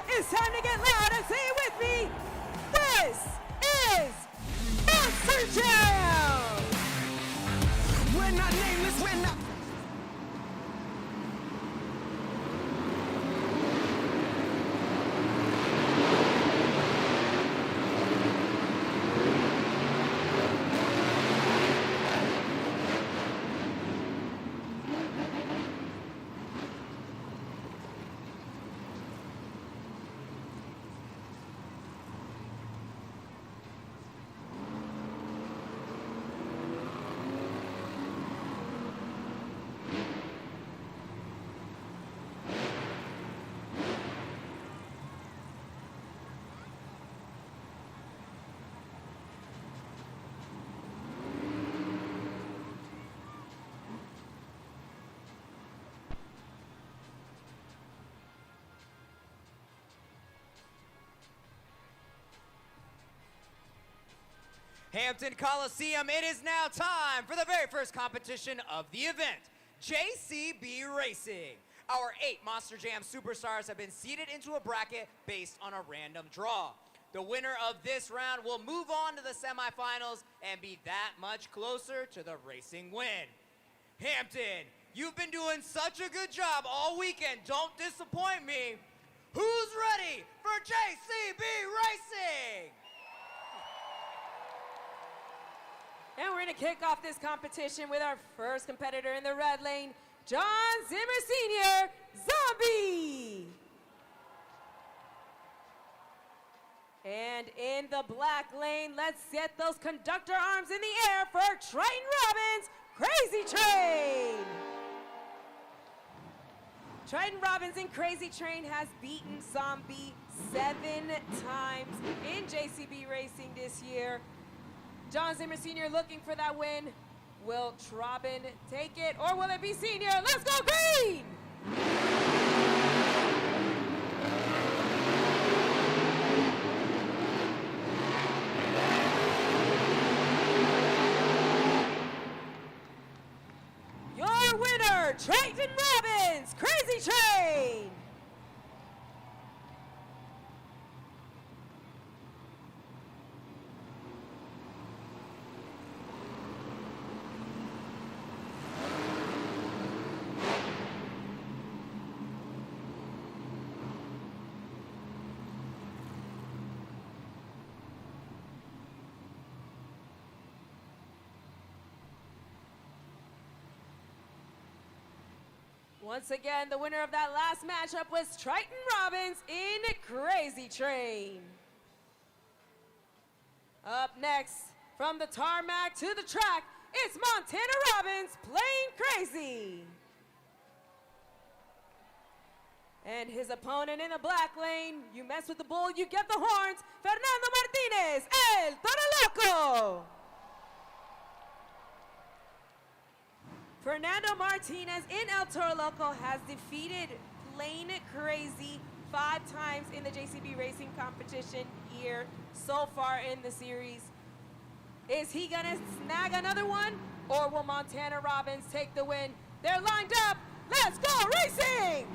It's time to get loud and say it with me. This is Monster Jam! We're not nameless, we're not. Hampton Coliseum, it is now time for the very first competition of the event, JCB Racing. Our 8 Monster Jam superstars have been seated into a bracket based on a random draw. The winner of this round will move on to the semifinals and be that much closer to the racing win. Hampton, you've been doing such a good job all weekend. Don't disappoint me. Who's ready for JCB Racing? And we're going to kick off this competition with our first competitor in the red lane, John Zimmer Sr., Zombie. And in the black lane, let's get those conductor arms in the air for Triton Robbins, Crazy Train. Triton Robbins in Crazy Train has beaten Zombie 7 times in JCB Racing this year. John Zimmer Sr. looking for that win. Will Trobin take it, or will it be Senior? Let's go green! Your winner, Triton Robbins, Crazy Train! Once again, the winner of that last matchup was Triton Robbins in Crazy Train. Up next, from the tarmac to the track, it's Montana Robbins playing crazy. And his opponent in the black lane, you mess with the bull, you get the horns, Fernando Martinez, el Toro Loco. Fernando Martinez in El Toro Loco has defeated Plain Crazy 5 times in the JCB Racing competition here so far in the series. Is he gonna snag another one, or will Montana Robbins take the win? They're lined up. Let's go racing!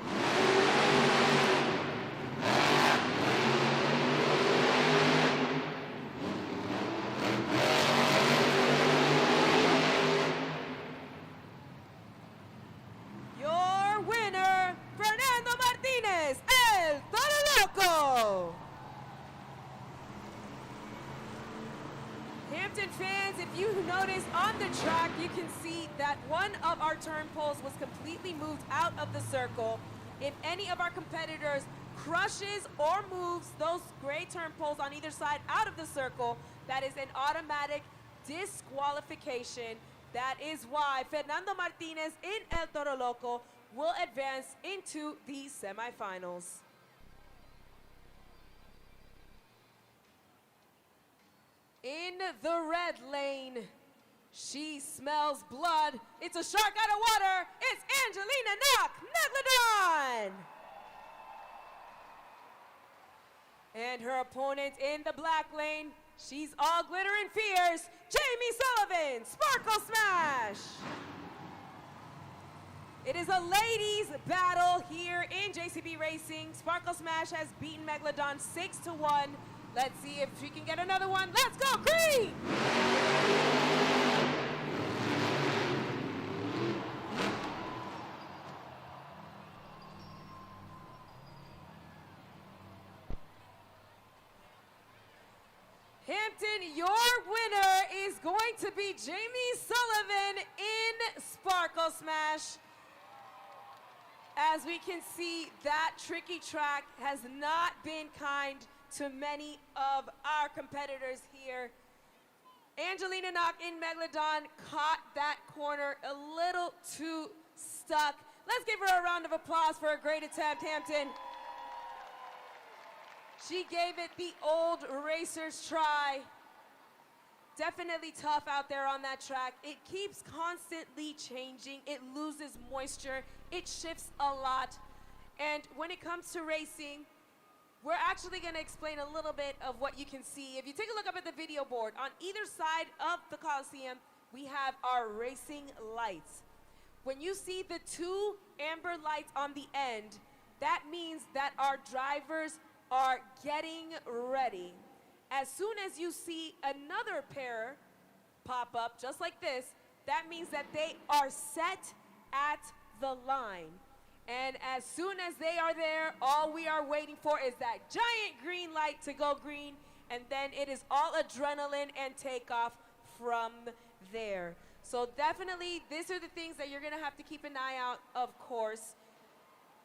Your winner, Fernando Martinez, el Toro Loco. Hampton fans, if you notice on the track, you can see that one of our turn poles was completely moved out of the circle. If any of our competitors crushes or moves those gray turn poles on either side out of the circle, that is an automatic disqualification. That is why Fernando Martinez in El Toro Loco will advance into the semifinals. In the red lane, she smells blood. It's a shark out of water. It's Angelina Knock, Megalodon. And her opponent in the black lane, she's all glitter and fierce, Jamie Sullivan, Sparkle Smash. It is a ladies' battle here in JCB Racing. Sparkle Smash has beaten Megalodon 6-1. Let's see if she can get another one. Let's go, green! Hampton, your winner is going to be Jamie Sullivan in Sparkle Smash. As we can see, that tricky track has not been kind to many of our competitors here. Angelina Knock in Megalodon caught that corner a little too stuck. Let's give her a round of applause for a great attempt, Hampton. She gave it the old racer's try. Definitely tough out there on that track. It keeps constantly changing. It loses moisture. It shifts a lot. And when it comes to racing, we're actually going to explain a little bit of what you can see. If you take a look up at the video board, on either side of the Coliseum, we have our racing lights. When you see the two amber lights on the end, that means that our drivers are getting ready. As soon as you see another pair pop up, just like this, that means that they are set at the line. And as soon as they are there, all we are waiting for is that giant green light to go green, and then it is all adrenaline and takeoff from there. So definitely, these are the things that you're gonna have to keep an eye out, of course,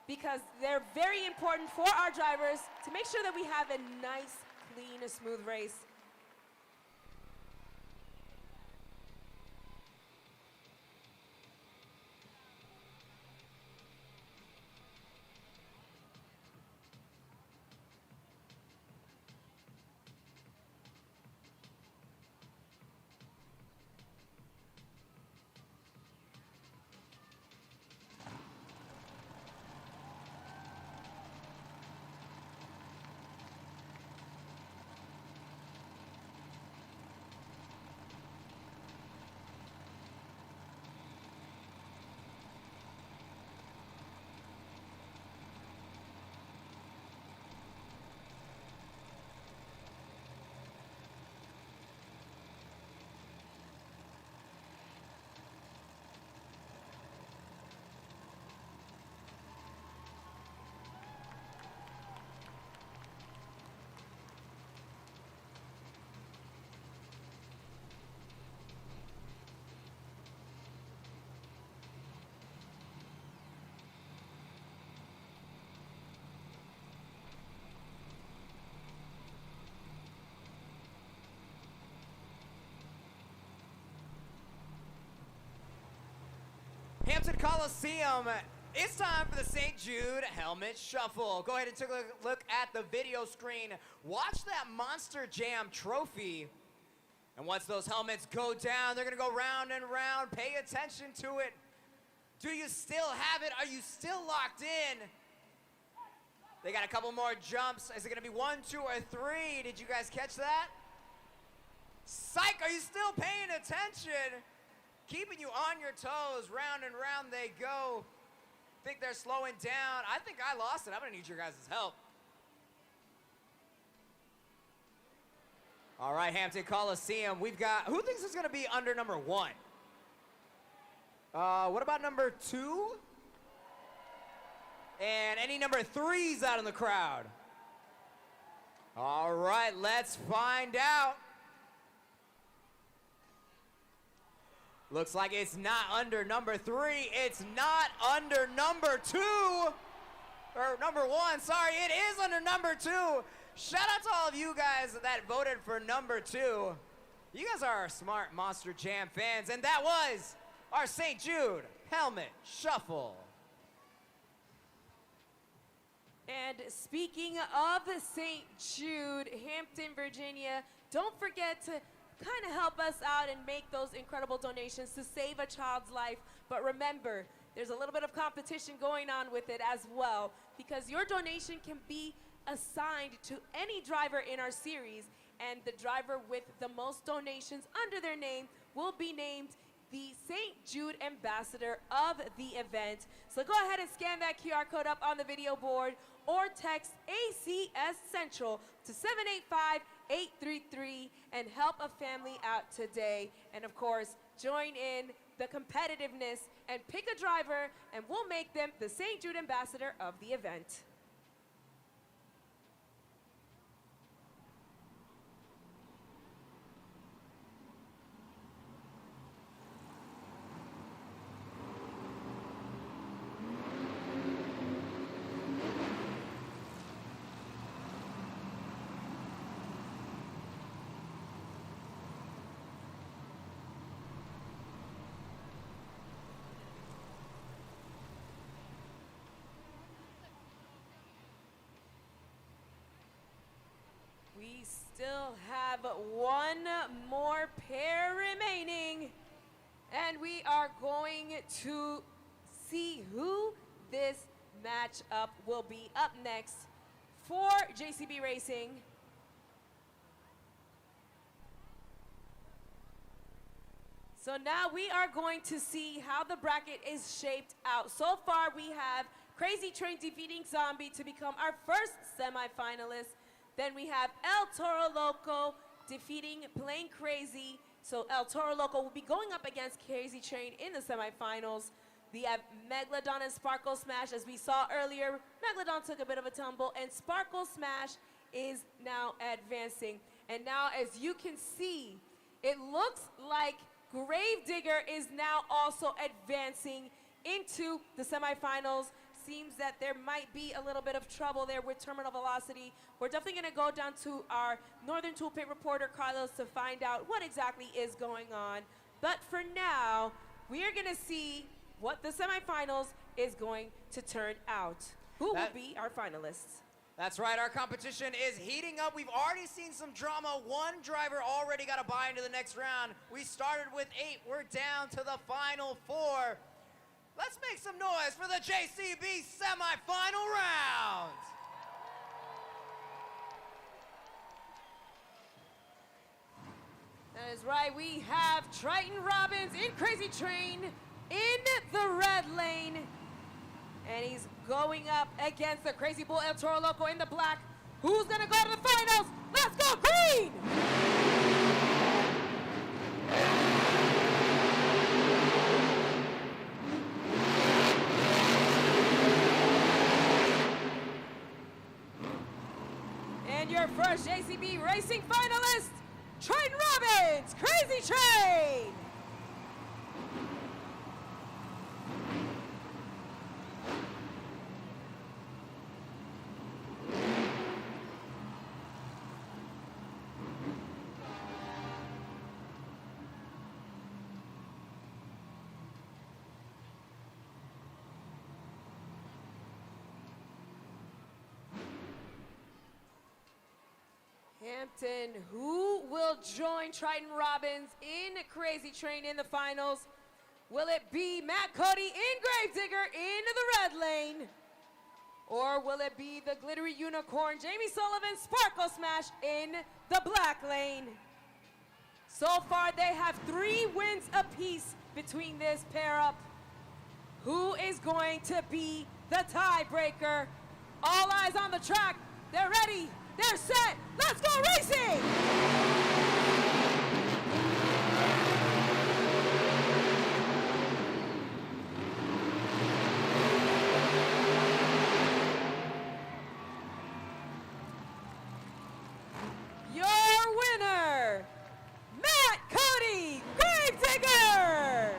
because they're very important for our drivers to make sure that we have a nice, clean, smooth race. Hampton Coliseum, it's time for the St. Jude Helmet Shuffle. Go ahead and take a look at the video screen. Watch that Monster Jam trophy. And once those helmets go down, they're gonna go round and round. Pay attention to it. Do you still have it? Are you still locked in? They got a couple more jumps. Is it gonna be 1, 2, or 3? Did you guys catch that? Psych, are you still paying attention? Keeping you on your toes, round and round they go. Think they're slowing down. I think I lost it. I'm gonna need your guys' help. All right, Hampton Coliseum, we've got, who thinks it's gonna be under number 1? What about number 2? And any number 3s out in the crowd? All right, let's find out. Looks like it's not under number 3. It's not under number 2. Or number 1, sorry, it is under number 2. Shout out to all of you guys that voted for number 2. You guys are our smart Monster Jam fans, and that was our St. Jude Helmet Shuffle. And speaking of St. Jude, Hampton, Virginia, don't forget to kind of help us out and make those incredible donations to save a child's life. But remember, there's a little bit of competition going on with it as well, because your donation can be assigned to any driver in our series, and the driver with the most donations under their name will be named the St. Jude ambassador of the event. So go ahead and scan that QR code up on the video board or text ACS Central to 785-833 and help a family out today. And of course, join in the competitiveness and pick a driver and we'll make them the St. Jude ambassador of the event. We still have one more pair remaining, and we are going to see who this matchup will be. Up next for JCB Racing. So now we are going to see how the bracket is shaped out. So far we have Crazy Train defeating Zombie to become our first semifinalist. Then we have El Toro Loco defeating Plain Crazy. So El Toro Loco will be going up against Crazy Train in the semifinals. We have Megalodon and Sparkle Smash. As we saw earlier, Megalodon took a bit of a tumble, and Sparkle Smash is now advancing. And now, as you can see, it looks like Gravedigger is now also advancing into the semifinals. Seems that there might be a little bit of trouble there with terminal velocity. We're definitely going to go down to our Northern Toolpit reporter, Carlos, to find out what exactly is going on. But for now, we are going to see what the semifinals is going to turn out. Who will be our finalists? That's right, our competition is heating up. We've already seen some drama. One driver already got a bye into the next round. We started with 8. We're down to the final 4. Let's make some noise for the JCB semifinal round. That is right, we have Triton Robbins in Crazy Train in the red lane. And he's going up against the Crazy Bull El Toro Loco in the black. Who's gonna go to the finals? Let's go green! And your first JCB Racing finalist, Triton Robbins, Crazy Train! Hampton, who will join Triton Robbins in Crazy Train in the finals? Will it be Matt Cody in Gravedigger in the red lane? Or will it be the glittery unicorn, Jamie Sullivan, Sparkle Smash in the black lane? So far, they have 3 wins apiece between this pair up. Who is going to be the tiebreaker? All eyes on the track. They're ready. They're set. Let's go racing! Your winner, Matt Cody, Gravedigger!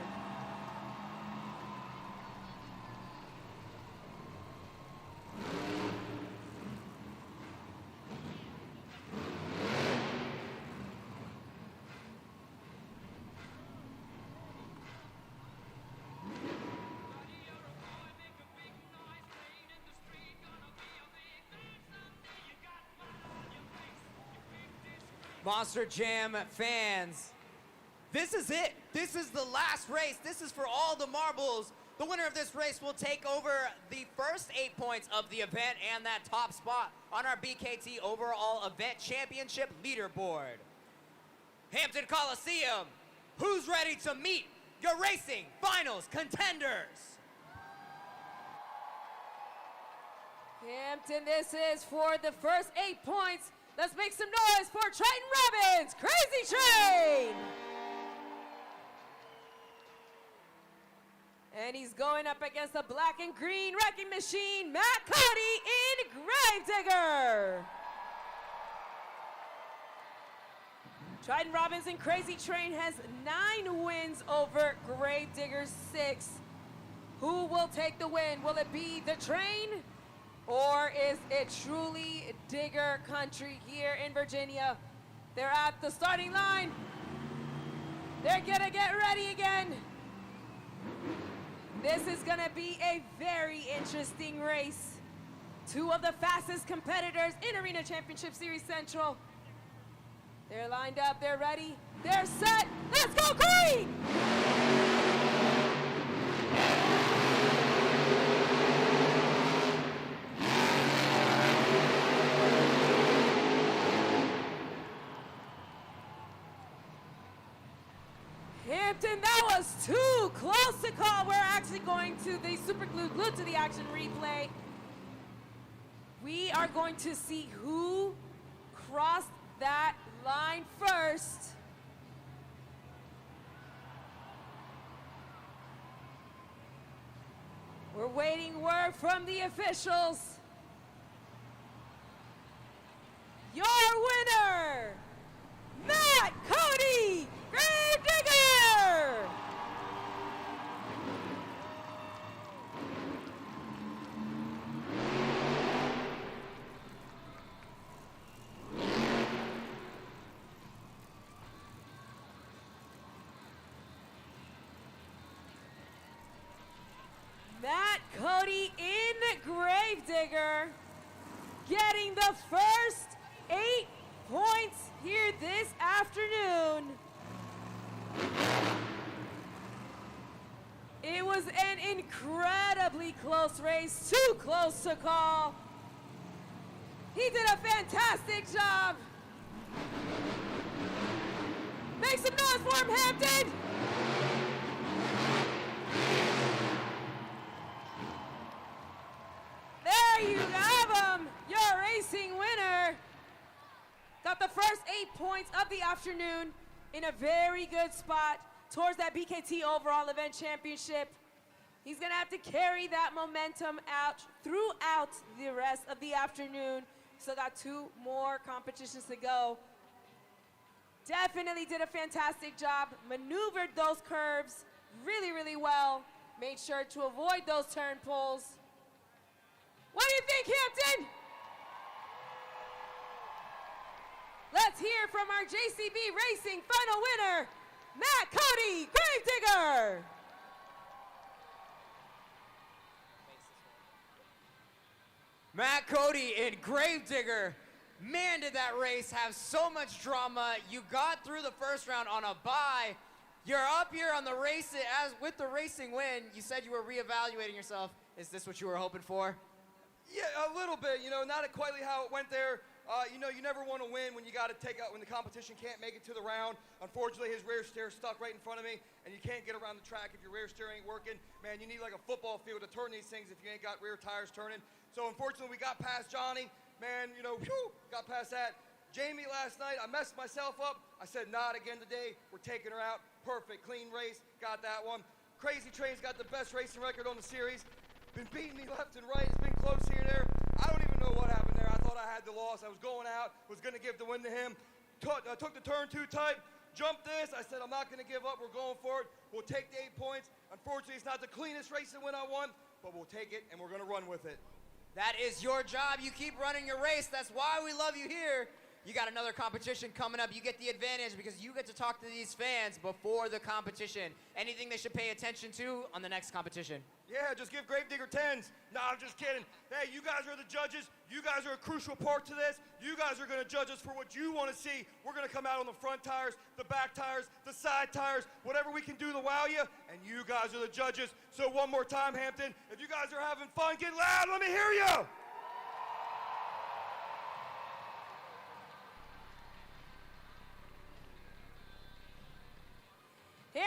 Monster Jam fans, this is it. This is the last race. This is for all the marbles. The winner of this race will take over the first 8 points of the event and that top spot on our BKT overall event championship leaderboard. Hampton Coliseum, who's ready to meet your racing finals contenders. Hampton, this is for the first 8 points. Let's make some noise for Triton Robbins, Crazy Train! And he's going up against the black and green wrecking machine, Matt Cody in Gravedigger. Triton Robbins and Crazy Train has 9 wins over Gravedigger's 6. Who will take the win? Will it be the train? Or is it truly Digger country here in Virginia? They're at the starting line. They're gonna get ready again. This is gonna be a very interesting race. 2 of the fastest competitors in Arena Championship Series Central. They're lined up, they're ready, they're set. Let's go green! Hampton, that was too close to call. We're actually going to the super glued to the action replay. We are going to see who crossed that line first. We're waiting word from the officials. Your winner, Matt Cody Gravedigger! Matt Cody in Gravedigger, getting the first 8 points here this afternoon. It was an incredibly close race, too close to call. He did a fantastic job. Make some noise for him, Hampton. There you have him, your racing winner. Got the first 8 points of the afternoon in a very good spot towards that BKT overall event championship. He's gonna have to carry that momentum out throughout the rest of the afternoon. Still got 2 more competitions to go. Definitely did a fantastic job, maneuvered those curves really, really well, made sure to avoid those turn pulls. What do you think, Hampton? Let's hear from our JCB Racing final winner, Matt Cody Gravedigger. Matt Cody in Gravedigger. Man, did that race have so much drama. You got through the first round on a bye. You're up here on the race as with the racing win. You said you were reevaluating yourself. Is this what you were hoping for? Yeah, a little bit. You know, not quite how it went there. You know, you never want to win when you got to take out, when the competition can't make it to the round. Unfortunately, his rear steer stuck right in front of me, and you can't get around the track if your rear steer ain't working. Man, you need like a football field to turn these things if you ain't got rear tires turning. So unfortunately, we got past Johnny. Man, you know, got past that. Jamie last night, I messed myself up. I said, not again today. We're taking her out. Perfect, clean race. Got that one. Crazy Train's got the best racing record on the series. Been beating me left and right. It's been close here and there. I don't even know what happened there. I thought I had the loss. I was going out, was going to give the win to him. Took the turn 2 type, jumped this. I said, I'm not going to give up. We're going for it. We'll take the 8 points. Unfortunately, it's not the cleanest racing win I won, but we'll take it, and we're going to run with it. That is your job. You keep running your race. That's why we love you here. You got another competition coming up. You get the advantage because you get to talk to these fans before the competition. Anything they should pay attention to on the next competition? Yeah, just give Gravedigger 10s. No, I'm just kidding. Hey, you guys are the judges. You guys are a crucial part to this. You guys are going to judge us for what you want to see. We're going to come out on the front tires, the back tires, the side tires, whatever we can do to wow you, and you guys are the judges. So one more time, Hampton, if you guys are having fun, get loud. Let me hear you.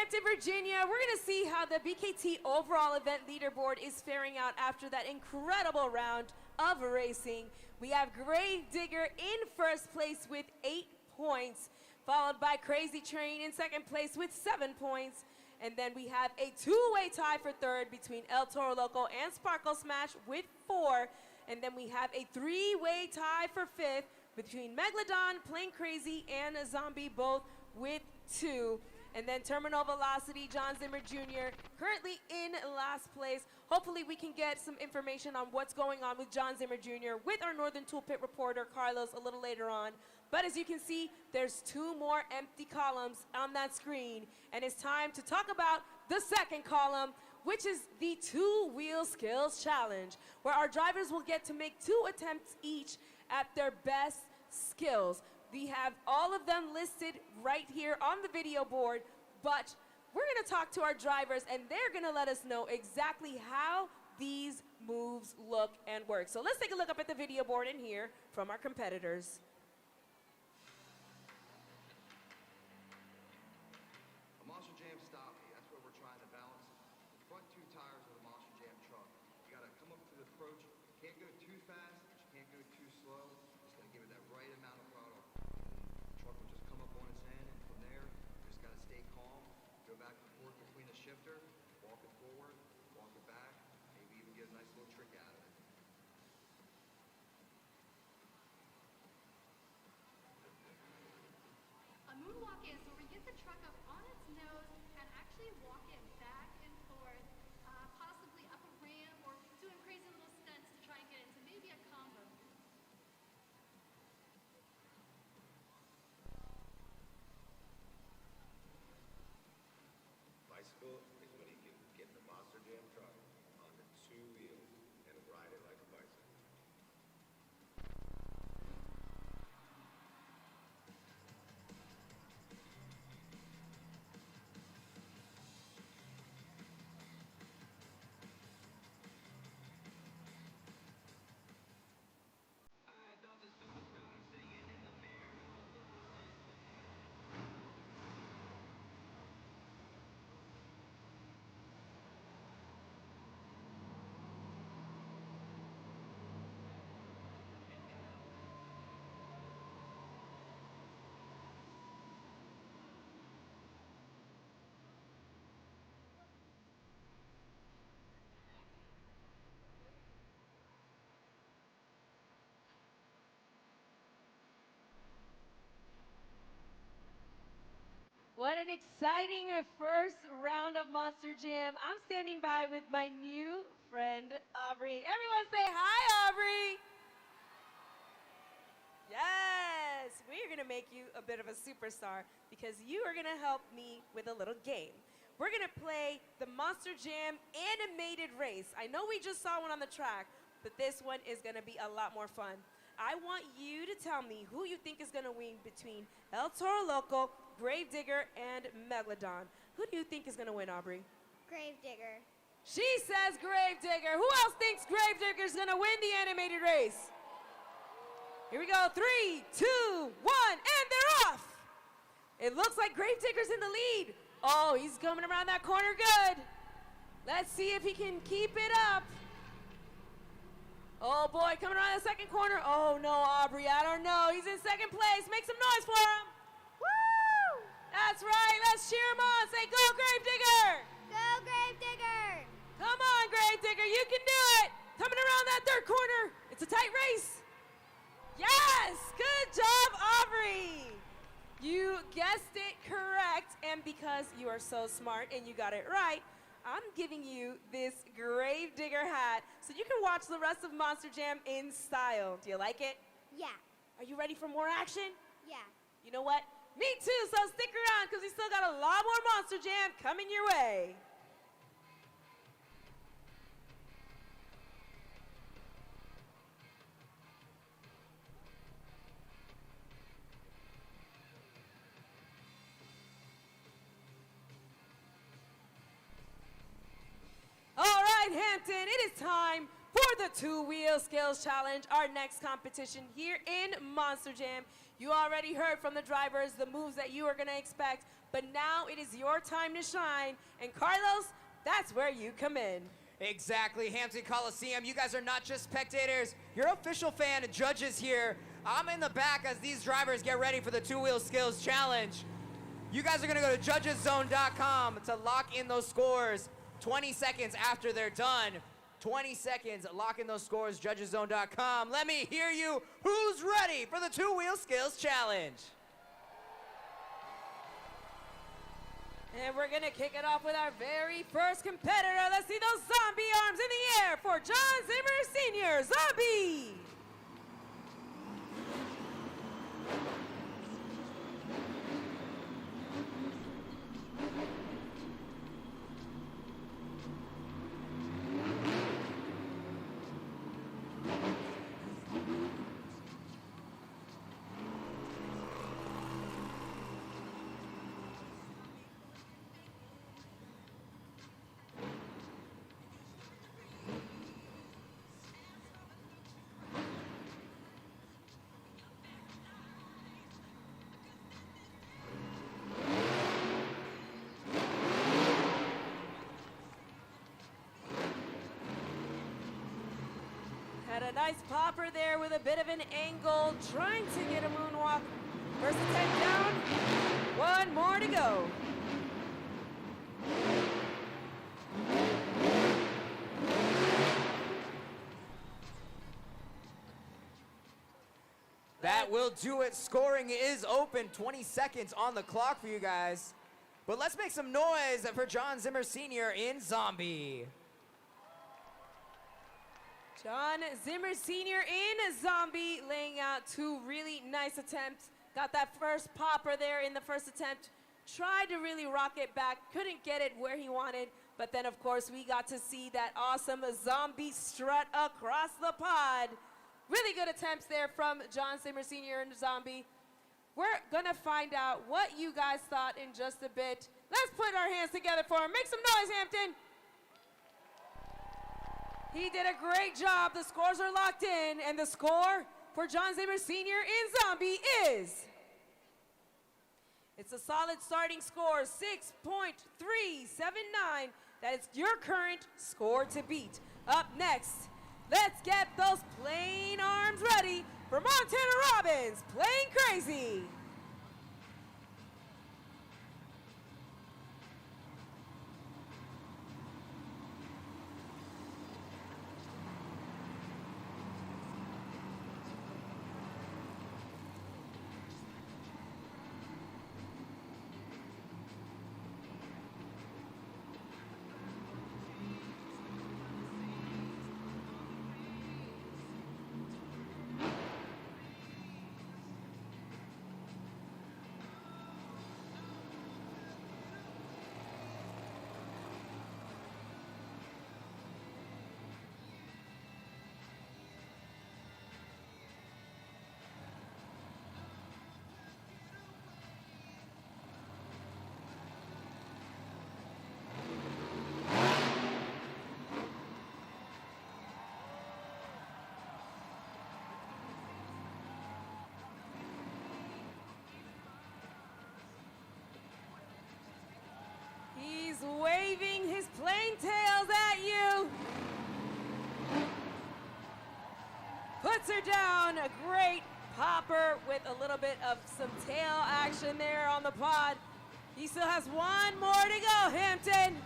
Hampton, Virginia. We're going to see how the BKT overall event leaderboard is faring out after that incredible round of racing. We have Gravedigger in first place with 8 points, followed by Crazy Train in second place with 7 points. And then we have a two-way tie for third between El Toro Loco and Sparkle Smash with 4. And then we have a three-way tie for fifth between Megalodon, Plain Crazy, and a Zombie, both with 2. And then Terminal Velocity, John Zimmer Jr., currently in last place. Hopefully we can get some information on what's going on with John Zimmer Jr. with our Northern Toolpit reporter, Carlos, a little later on. But as you can see, there's 2 more empty columns on that screen. And it's time to talk about the second column, which is the Two-Wheel Skills Challenge, where our drivers will get to make 2 attempts each at their best skills. We have all of them listed right here on the video board, but we're gonna talk to our drivers and they're gonna let us know exactly how these moves look and work. So let's take a look up at the video board and hear from our competitors. A Monster Jam stop, that's what we're trying to balance. The front 2 tires of the Monster Jam truck. You gotta come up to the approach. You can't go too fast, but you can't go too slow. Just gotta give it that right amount of throttle. The truck will just come up on its end, and from there, you just gotta stay calm. Go back and forth between the shifter, walk it forward, walk it back, maybe even get a nice little trick out of it. A moonwalk is where we get the truck up on its nose and actually walk it back and forth, possibly up a ramp or doing crazy little stunts to try and get into maybe a combo. Bicycle is when you can get the Monster Jam truck on the 2 wheels and ride it like a bicycle. What an exciting first round of Monster Jam. I'm standing by with my new friend, Aubrey. Everyone say hi, Aubrey. Yes, we're gonna make you a bit of a superstar because you are gonna help me with a little game. We're gonna play the Monster Jam animated race. I know we just saw one on the track, but this one is gonna be a lot more fun. I want you to tell me who you think is gonna win between El Toro Loco, Gravedigger, and Megalodon. Who do you think is gonna win, Aubrey? Gravedigger. She says Gravedigger. Who else thinks Gravedigger's gonna win the animated race? Here we go, 3, 2, 1, and they're off. It looks like Gravedigger's in the lead. Oh, he's coming around that corner good. Let's see if he can keep it up. Oh boy, coming around the second corner. Oh no, Aubrey, I don't know. He's in second place. Make some noise for him. Woo! That's right, let's cheer him on. Say, go Gravedigger! Go Gravedigger! Come on, Gravedigger, you can do it. Coming around that third corner. It's a tight race. Yes, good job, Aubrey. You guessed it correct, and because you are so smart and you got it right, I'm giving you this Gravedigger hat so you can watch the rest of Monster Jam in style. Do you like it? Yeah. Are you ready for more action? Yeah. You know what? Me too, so stick around because we still got a lot more Monster Jam coming your way. All right, Hampton, it is time for for the two-wheel skills challenge, our next competition here in Monster Jam. You already heard from the drivers the moves that you are going to expect, but now it is your time to shine. And Carlos, that's where you come in. Exactly, Hampton Coliseum. You guys are not just spectators, you're official fan and judges here. I'm in the back as these drivers get ready for the two-wheel skills challenge. You guys are gonna go to judgeszone.com to lock in those scores 20 seconds after they're done. 20 seconds, lock in those scores, judgeszone.com. Let me hear you. Who's ready for the two-wheel skills challenge? And we're gonna kick it off with our very first competitor. Let's see those zombie arms in the air for John Zimmer Sr. Zombie! Had a nice popper there with a bit of an angle, trying to get a moonwalk. First attempt down, one more to go. That will do it. Scoring is open. 20 seconds on the clock for you guys. But let's make some noise for John Zimmer Sr. in Zombie. John Zimmer Sr. in Zombie, laying out two really nice attempts. Got that first popper there in the first attempt. Tried to really rock it back, couldn't get it where he wanted. But then, of course, we got to see that awesome zombie strut across the pod. Really good attempts there from John Zimmer Sr. in Zombie. We're gonna find out what you guys thought in just a bit. Let's put our hands together for him. Make some noise, Hampton. He did a great job. The scores are locked in, and the score for John Zimmer Sr. in Zombie is... It's a solid starting score, 6.379. That is your current score to beat. Up next, let's get those plane arms ready for Montana Robbins, Playing Crazy. He's waving his plane tails at you. Puts her down, a great popper with a little bit of some tail action there on the pod. He still has one more to go, Hampton.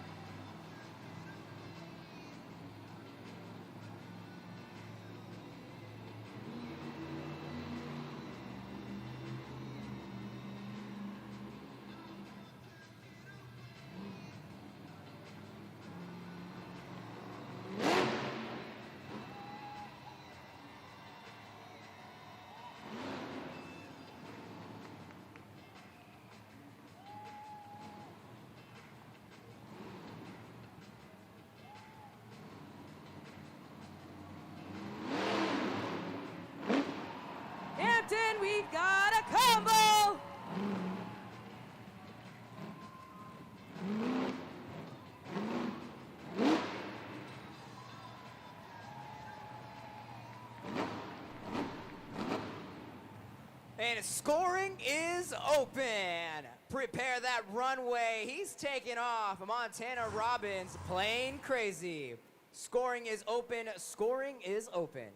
And scoring is open. Prepare that runway. He's taking off. Montana Robbins playing crazy. Scoring is open. Scoring is open.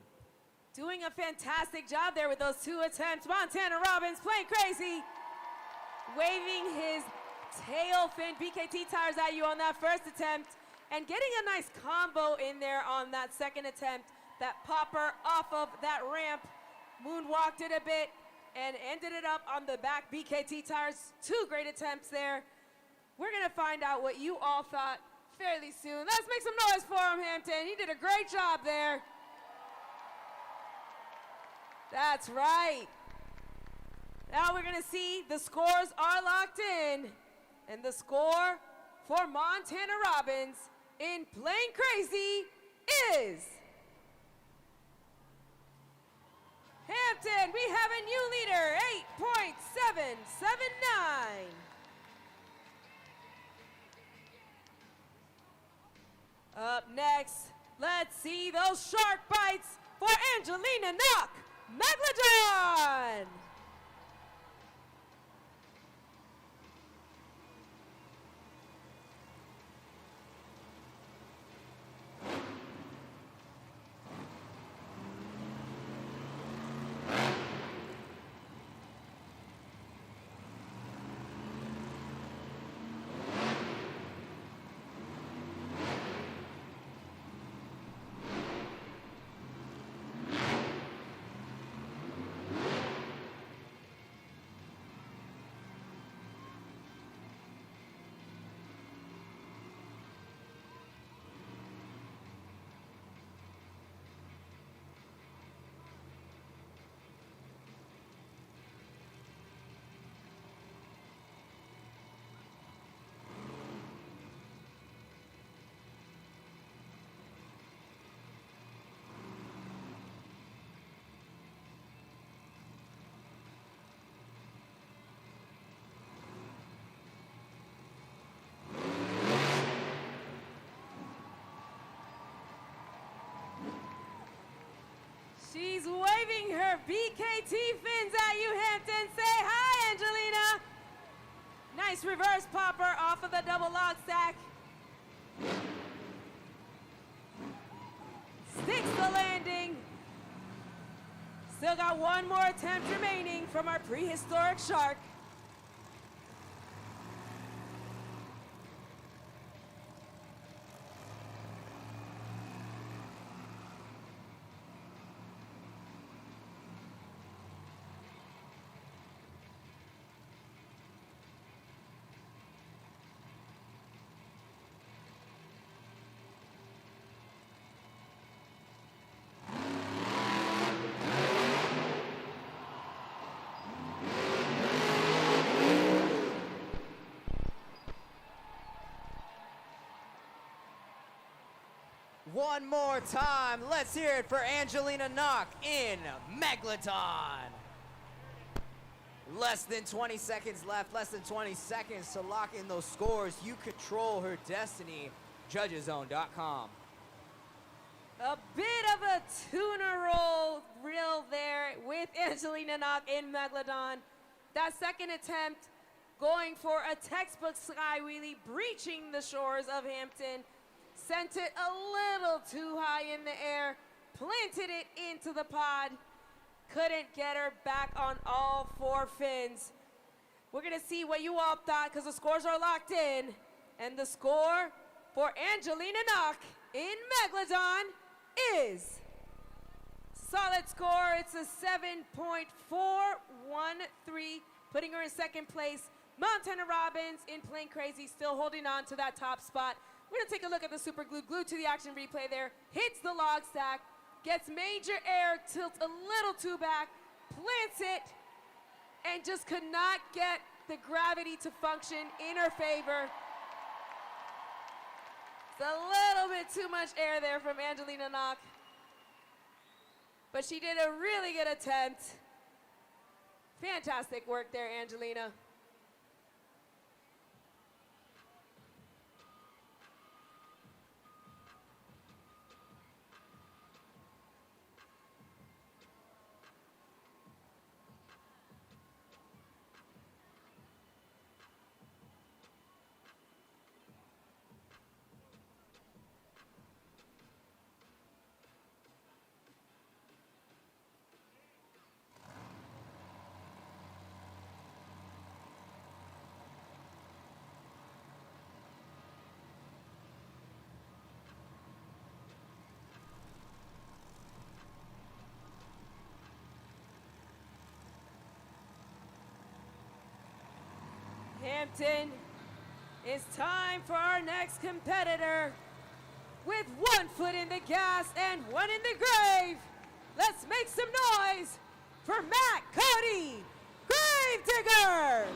Doing a fantastic job there with those 2 attempts. Montana Robbins playing crazy. Waving his tail fin BKT tires at you on that first attempt. And getting a nice combo in there on that second attempt. That popper off of that ramp. Moonwalked it a bit and ended it up on the back BKT tires. 2 great attempts there. We're gonna find out what you all thought fairly soon. Let's make some noise for him, Hampton. He did a great job there. That's right. Now we're gonna see the scores are locked in. And the score for Montana Robbins in Playing Crazy is Hampton. We have a new leader, 8.779. Up next, let's see those shark bites for Angelina Knock, Megalodon. She's waving her BKT fins at you, Hampton. Say hi, Angelina. Nice reverse popper off of the double log stack. Sticks the landing. Still got 1 more attempt remaining from our prehistoric shark. One more time, let's hear it for Angelina Knock in Megalodon. Less than 20 seconds left, less than 20 seconds to lock in those scores. You control her destiny, judgeszone.com. A bit of a tuna roll reel there with Angelina Knock in Megalodon. That second attempt going for a textbook sky wheelie, breaching the shores of Hampton. Sent it a little too high in the air, planted it into the pod. Couldn't get her back on all 4 fins. We're gonna see what you all thought because the scores are locked in. And the score for Angelina Knock in Megalodon is solid score. It's a 7.413, putting her in second place. Montana Robbins in Playing Crazy still holding on to that top spot. We're gonna take a look at the super glue, glued to the action replay there, hits the log stack, gets major air, tilts a little too back, plants it, and just could not get the gravity to function in her favor. It's a little bit too much air there from Angelina Knock. But she did a really good attempt. Fantastic work there, Angelina. Hampton. It's time for our next competitor. With one foot in the gas and one in the grave, let's make some noise for Matt Cody, Gravedigger!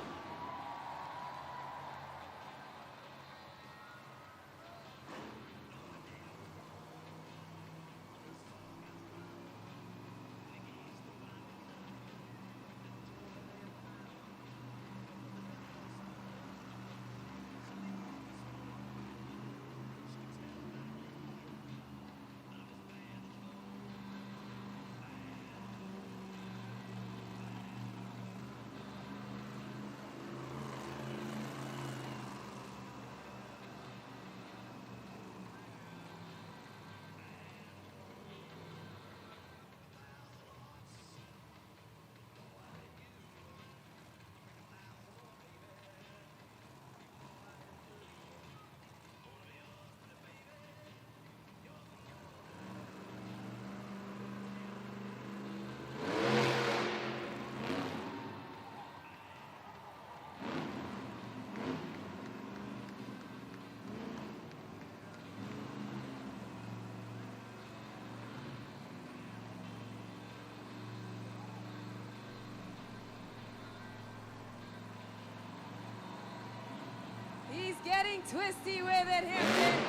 He's getting twisty with it, Hampton.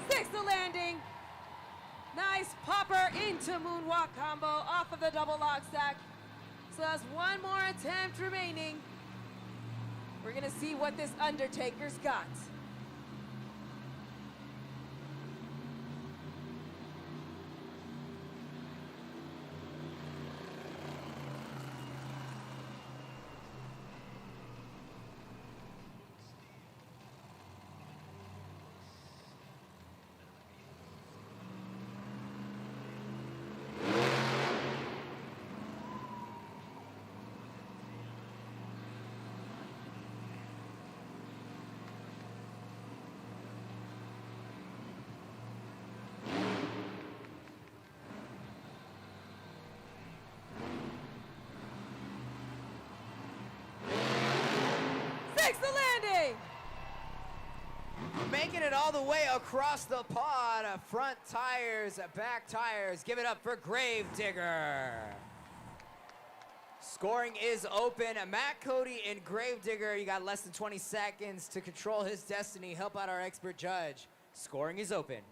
6th landing. Nice popper into moonwalk combo off of the double log stack. So that's one more attempt remaining. We're gonna see what this Undertaker's got. The landing! Making it all the way across the pod. Front tires, back tires. Give it up for Gravedigger. Scoring is open. Matt Cody and Gravedigger, you got less than 20 seconds to control his destiny. Help out our expert judge. Scoring is open.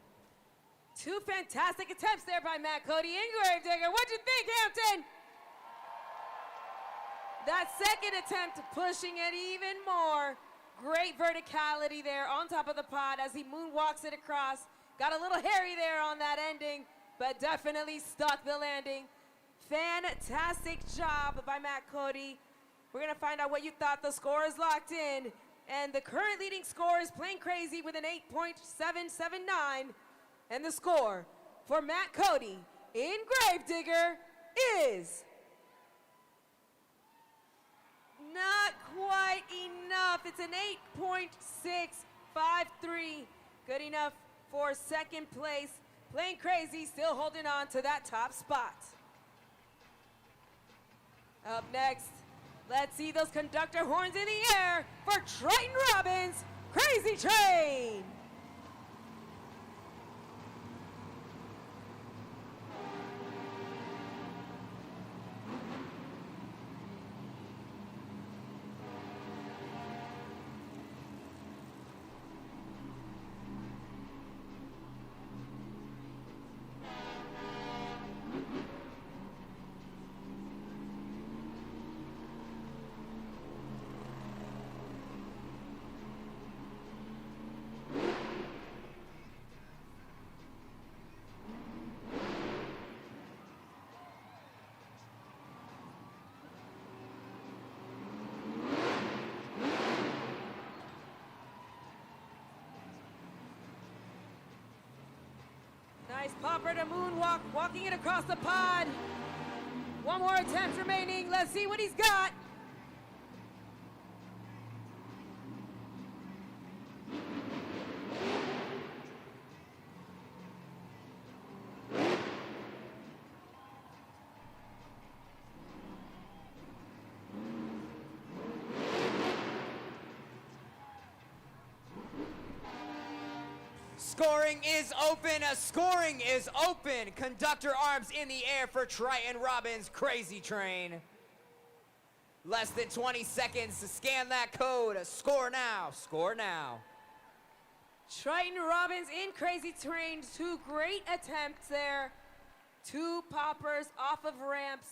2 fantastic attempts there by Matt Cody and Gravedigger. What'd you think, Hampton? That second attempt pushing it even more. Great verticality there on top of the pod as he moonwalks it across. Got a little hairy there on that ending, but definitely stuck the landing. Fantastic job by Matt Cody. We're gonna find out what you thought. The score is locked in, and the current leading score is Plain Crazy with an 8.779. And the score for Matt Cody in Gravedigger is not quite enough. It's an 8.653. Good enough for second place. Plain Crazy still holding on to that top spot. Up next, let's see those conductor horns in the air for Triton Robbins, Crazy Train. Nice popper to moonwalk, walking it across the pod. One more attempt remaining. Let's see what he's got. Scoring is open. Scoring is open. Conductor arms in the air for Triton Robbins' Crazy Train. Less than 20 seconds to scan that code. Score now. Score now. Triton Robbins in Crazy Train. 2 great attempts there. 2 poppers off of ramps,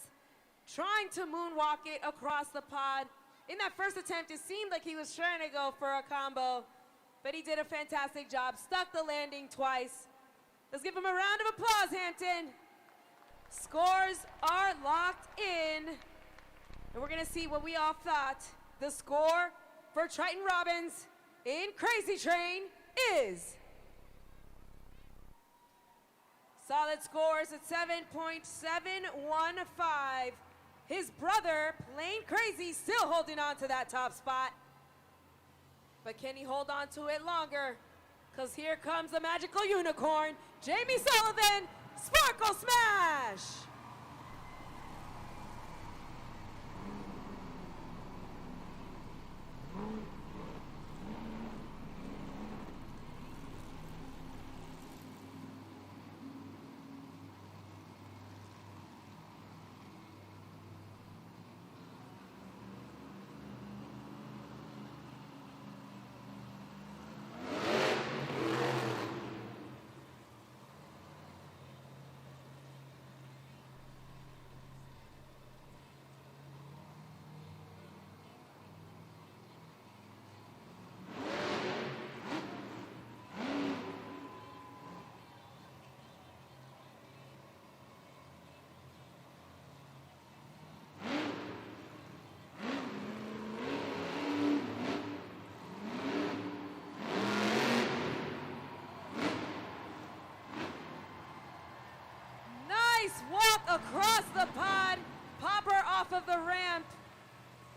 trying to moonwalk it across the pod. In that first attempt, it seemed like he was trying to go for a combo, but he did a fantastic job. Stuck the landing twice. Let's give him a round of applause, Hampton. Scores are locked in, and we're gonna see what we all thought. The score for Triton Robbins in Crazy Train is solid scores at 7.715. His brother, Plain Crazy, still holding on to that top spot. But can he hold on to it longer? Because here comes the magical unicorn, Jamie Sullivan, Sparkle Smash! Walk across the pod, popper off of the ramp,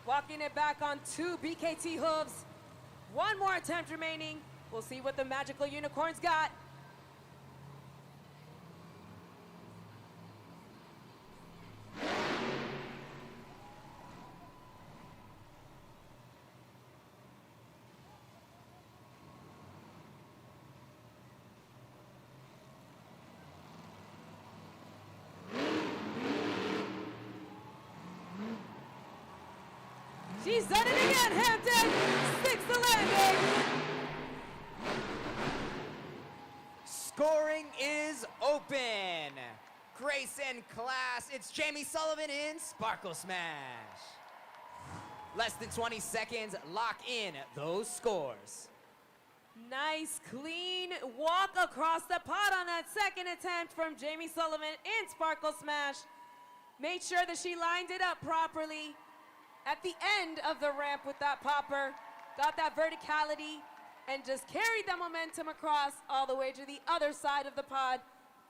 walking it back on 2 BKT hooves. 1 more attempt remaining. We'll see what the magical unicorn's got. She's done it again, Hampton! Sticks the landing! Scoring is open. Grace and class, it's Jamie Sullivan in Sparkle Smash. Less than 20 seconds, lock in those scores. Nice, clean walk across the pot on that second attempt from Jamie Sullivan in Sparkle Smash. Made sure that she lined it up properly at the end of the ramp with that popper. Got that verticality and just carried that momentum across all the way to the other side of the pod.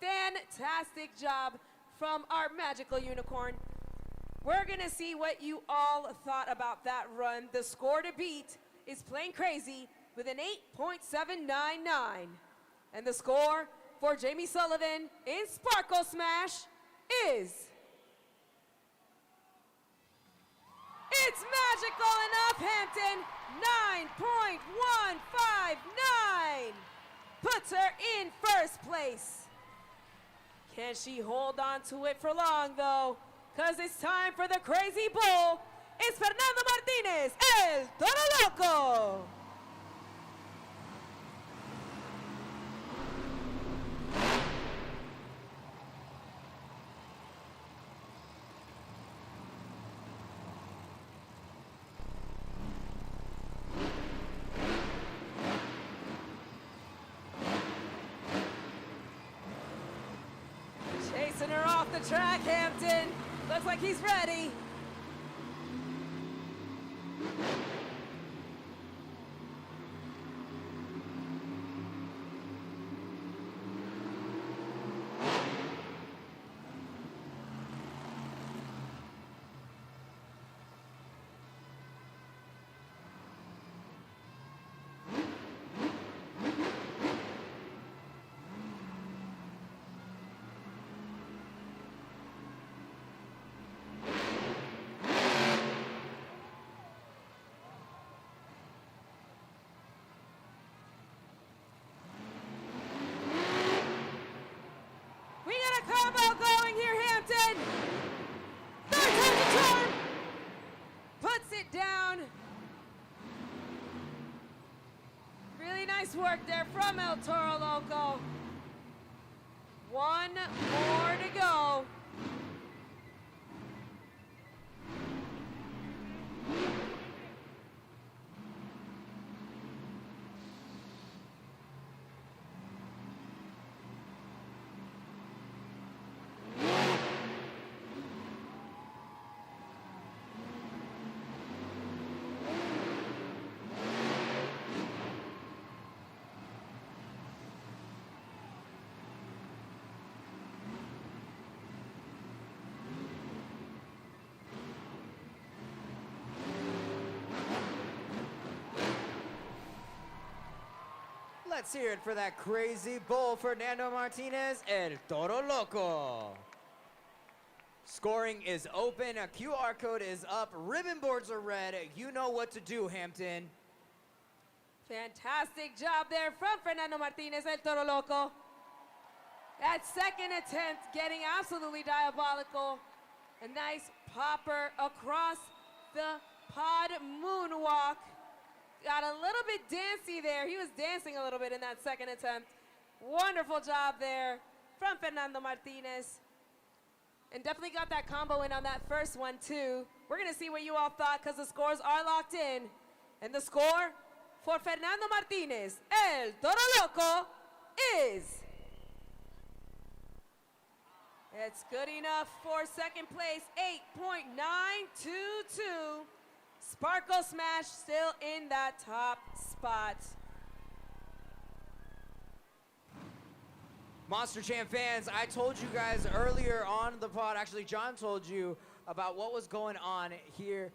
Fantastic job from our magical unicorn. We're gonna see what you all thought about that run. The score to beat is Plain Crazy with an 8.799. And the score for Jamie Sullivan in Sparkle Smash is... It's magical enough, Hampton. 9.159. Puts her in first place. Can she hold on to it for long, though? Because it's time for the Crazy Bull. It's Fernando Martinez, el Toro Loco. Chasing her off the track, Hampton. Looks like he's ready. Combo going here, Hampton. Third time the charm. Puts it down. Really nice work there from El Toro Loco. One more to go. Let's hear it for that crazy bull, Fernando Martinez, El Toro Loco. Scoring is open, a QR code is up, ribbon boards are red. You know what to do, Hampton. Fantastic job there from Fernando Martinez, El Toro Loco. That second attempt getting absolutely diabolical. A nice popper across the pod moonwalk. Got a little bit dancey there. He was dancing a little bit in that second attempt. Wonderful job there from Fernando Martinez. And definitely got that combo in on that first one too. We're gonna see what you all thought because the scores are locked in. And the score for Fernando Martinez, El Toro Loco, is... It's good enough for second place, 8.922. Sparkle Smash still in that top spot. Monster Jam fans, I told you guys earlier on the pod, actually John told you about what was going on here.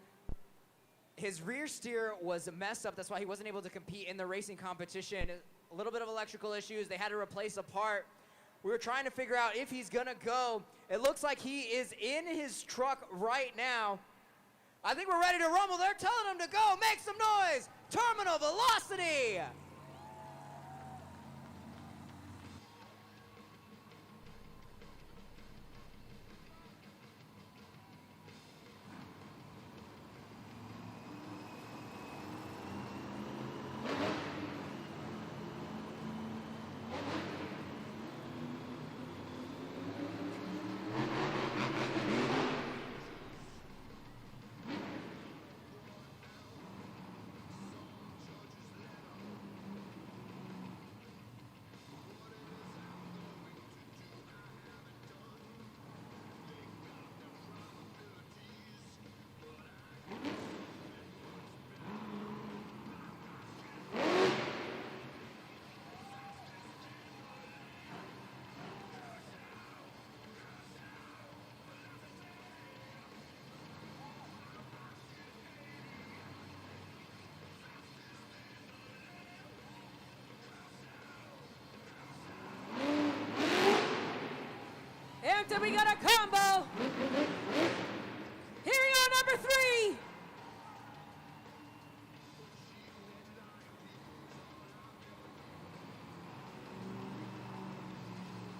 His rear steer was messed up, that's why he wasn't able to compete in the racing competition. A little bit of electrical issues, they had to replace a part. We were trying to figure out if he's gonna go. It looks like he is in his truck right now. I think we're ready to rumble. They're telling him to go. Make some noise. Terminal velocity. Hampton, we got a combo. Here we go, number 3.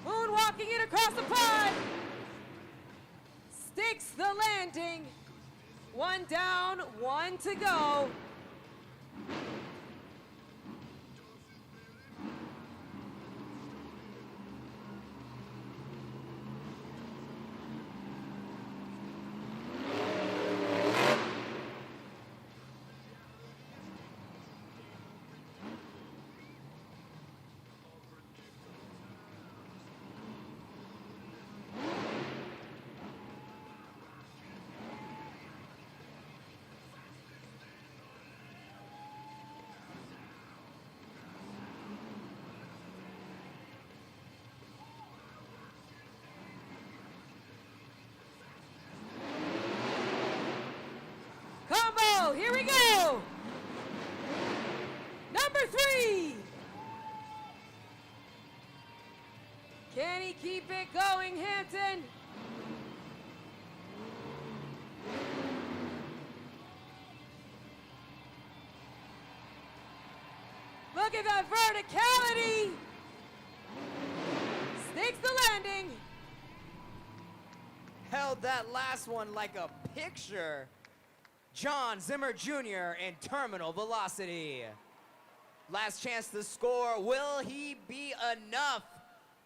Moonwalking it across the pod. Sticks the landing. One down, one to go. Combo, here we go. Number 3. Can he keep it going, Hampton? Look at that verticality. Sticks the landing. followed that last one like a picture. John Zimmer Jr. in terminal velocity. Last chance to score. Will he be enough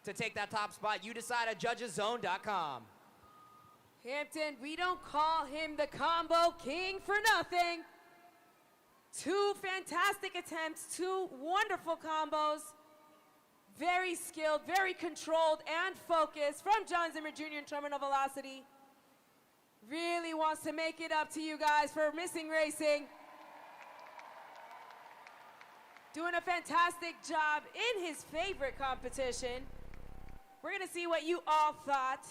to take that top spot? You decide at judgeszone.com. Hampton, we don't call him the combo king for nothing. 2 fantastic attempts, 2 wonderful combos. Very skilled, very controlled and focused from John Zimmer Jr. in terminal velocity. Really wants to make it up to you guys for missing racing. Doing a fantastic job in his favorite competition. We're gonna see what you all thought.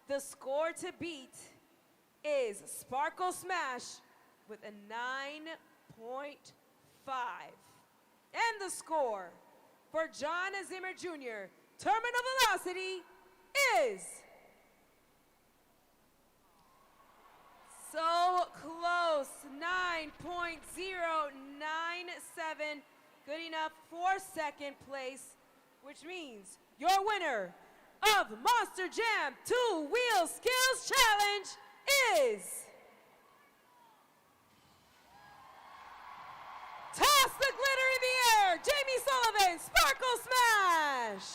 The score to beat is Sparkle Smash with a 9.5. And the score for John Zimmer Jr. terminal velocity is so close, 9.097. Good enough for second place, which means your winner of Monster Jam 2-Wheel Skills Challenge is... Toss the glitter in the air, Jamie Sullivan, Sparkle Smash!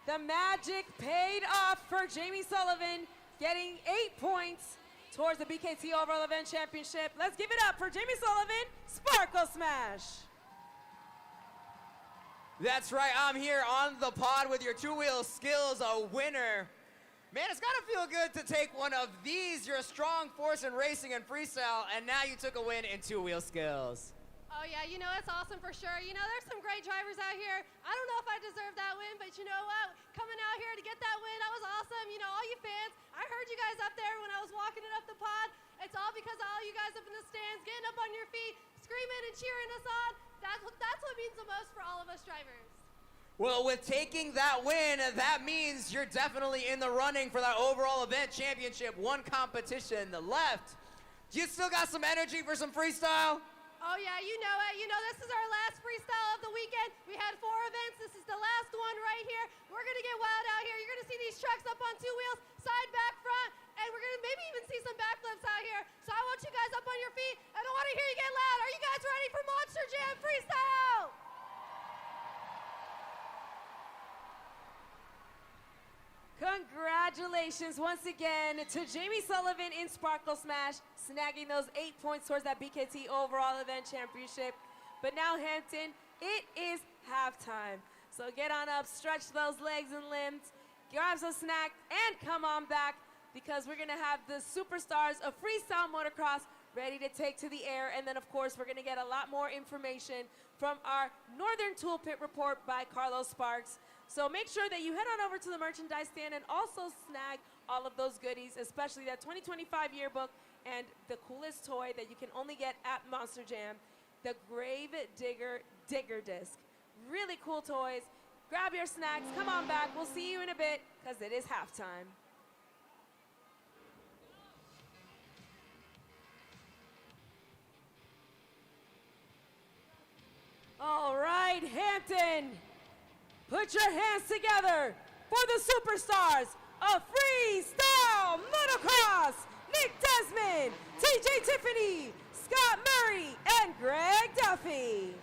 The magic paid off for Jamie Sullivan, getting 8 points towards the BKT Overall Event Championship. Let's give it up for Jamie Sullivan, Sparkle Smash! That's right, I'm here on the pod with your 2-wheel skills, a winner. Man, it's gotta feel good to take one of these. You're a strong force in racing and freestyle, and now you took a win in 2-wheel skills. Oh yeah, you know, that's awesome for sure. You know, there's some great drivers out here. I don't know if I deserve that win, but you know what? Coming out here to get that win, that was awesome. You know, all you fans, I heard you guys up there when I was walking it up the pod. It's all because of all you guys up in the stands, getting up on your feet, screaming and cheering us on. That's what means the most for all of us drivers. Well, with taking that win, that means you're definitely in the running for that overall event championship. One competition left. You still got some energy for some freestyle? Oh yeah, you know it. You know, this is our last freestyle of the weekend. We had 4 events. This is the last one right here. We're gonna get wild out here. You're gonna see these trucks up on 2 wheels, side, back, front, and we're gonna maybe even see some backflips out here. So I want you guys up on your feet, and I wanna hear you get loud. Are you guys ready for Monster Jam Freestyle? Congratulations once again to Jamie Sullivan in Sparkle Smash, snagging those 8 points towards that BKT Overall Event Championship. But now, Hampton, it is halftime. So get on up, stretch those legs and limbs, grab some snack, and come on back, because we're gonna have the superstars of freestyle motocross ready to take to the air. And then, of course, we're gonna get a lot more information from our Northern Tool Pit report by Carlos Sparks. So make sure that you head on over to the merchandise stand and also snag all of those goodies, especially that 2025 yearbook and the coolest toy that you can only get at Monster Jam, the Grave Digger Disc. Really cool toys. Grab your snacks, come on back. We'll see you in a bit, because it is halftime. All right, Hampton. Put your hands together for the superstars of freestyle motocross, Nick Desmond, TJ Tiffany, Scott Murray, and Greg Duffy.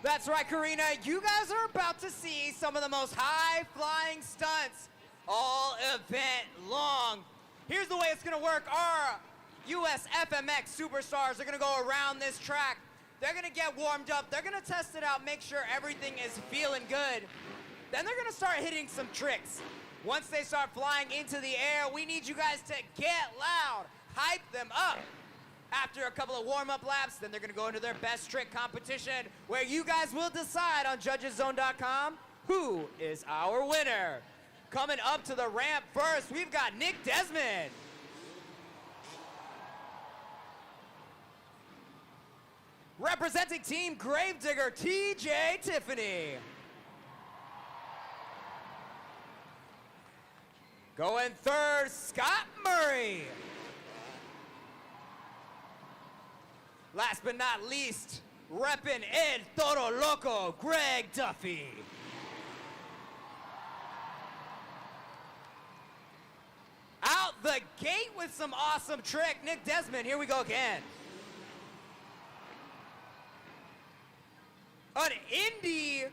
That's right, Karina. You guys are about to see some of the most high-flying stunts all event long. Here's the way it's gonna work. Our US FMX superstars are gonna go around this track. They're gonna get warmed up, they're gonna test it out, make sure everything is feeling good. Then they're gonna start hitting some tricks. Once they start flying into the air, we need you guys to get loud, hype them up. After a couple of warm-up laps, then they're gonna go into their best trick competition, where you guys will decide on judgeszone.com who is our winner. Coming up to the ramp first, we've got Nick Desmond. Representing Team Gravedigger, TJ Tiffany. Going third, Scott Murray. Last but not least, reppin' Ed Toro Loco, Greg Duffy. the gate with some awesome trick. Nick Desmond, here we go again. An Indy.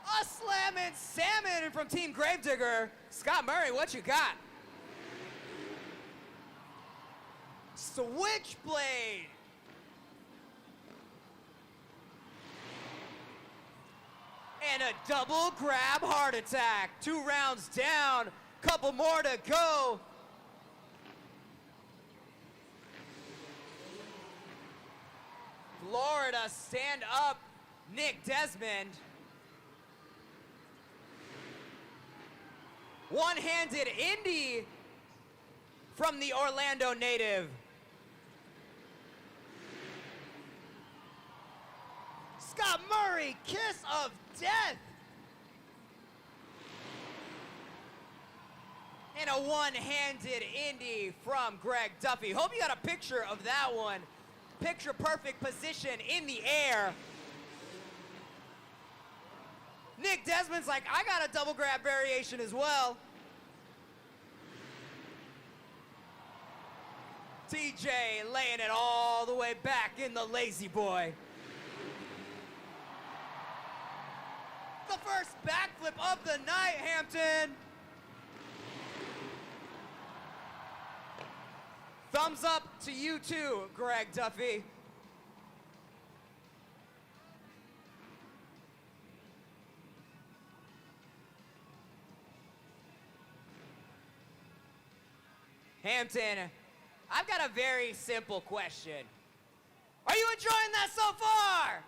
A slammin' salmon from Team Gravedigger. Scott Murray, what you got? Switchblade. And a double grab heart attack. 2 rounds down, couple more to go. Florida, stand up, Nick Desmond. One-handed Indy from the Orlando native. Scott Murray, kiss of death. And a one-handed Indy from Greg Duffy. Hope you got a picture of that one. Picture perfect position in the air. Nick Desmond's like, I got a double grab variation as well. TJ laying it all the way back in the lazy boy. The first backflip of the night, Hampton. Thumbs up to you too, Greg Duffy. Hampton, I've got a very simple question. Are you enjoying that so far?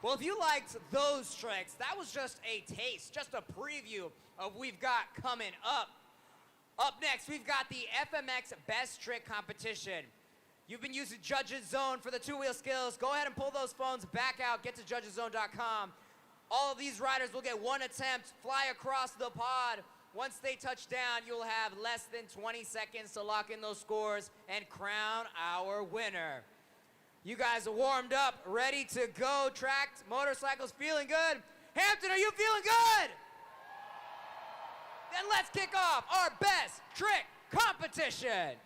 Well, if you liked those tricks, that was just a taste, just a preview of what we've got coming up. Up next, we've got the FMX Best Trick Competition. You've been using Judges Zone for the two-wheel skills. Go ahead and pull those phones back out. Get to judgeszone.com. All of these riders will get one attempt, fly across the pod. Once they touch down, you'll have less than 20 seconds to lock in those scores and crown our winner. You guys are warmed up, ready to go. Tracked motorcycles, feeling good? Hampton, are you feeling good? Then let's kick off our best trick competition.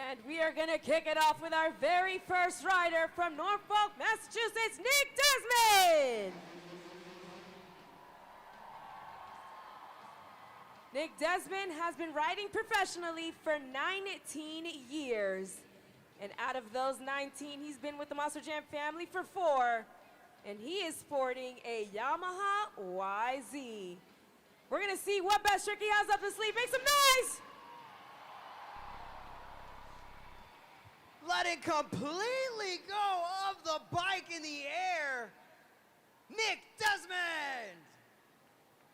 And we are gonna kick it off with our very first rider from Norfolk, Massachusetts, Nick Desmond. Nick Desmond has been riding professionally for 19 years. And out of those 19, he's been with the Monster Jam family for 4. And he is sporting a Yamaha YZ. We're gonna see what best trick he has up his sleeve. Make some noise! Letting completely go of the bike in the air. Nick Desmond!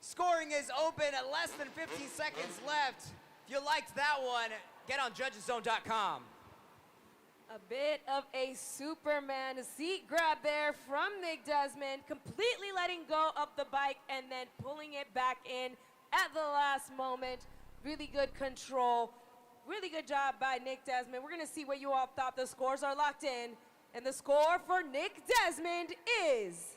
Scoring is open at less than 15 seconds left. If you liked that one, get on judgeszone.com. A bit of a Superman seat grab there from Nick Desmond, completely letting go of the bike and then pulling it back in at the last moment. Really good control. Really good job by Nick Desmond. We're gonna see what you all thought. The scores are locked in. And the score for Nick Desmond is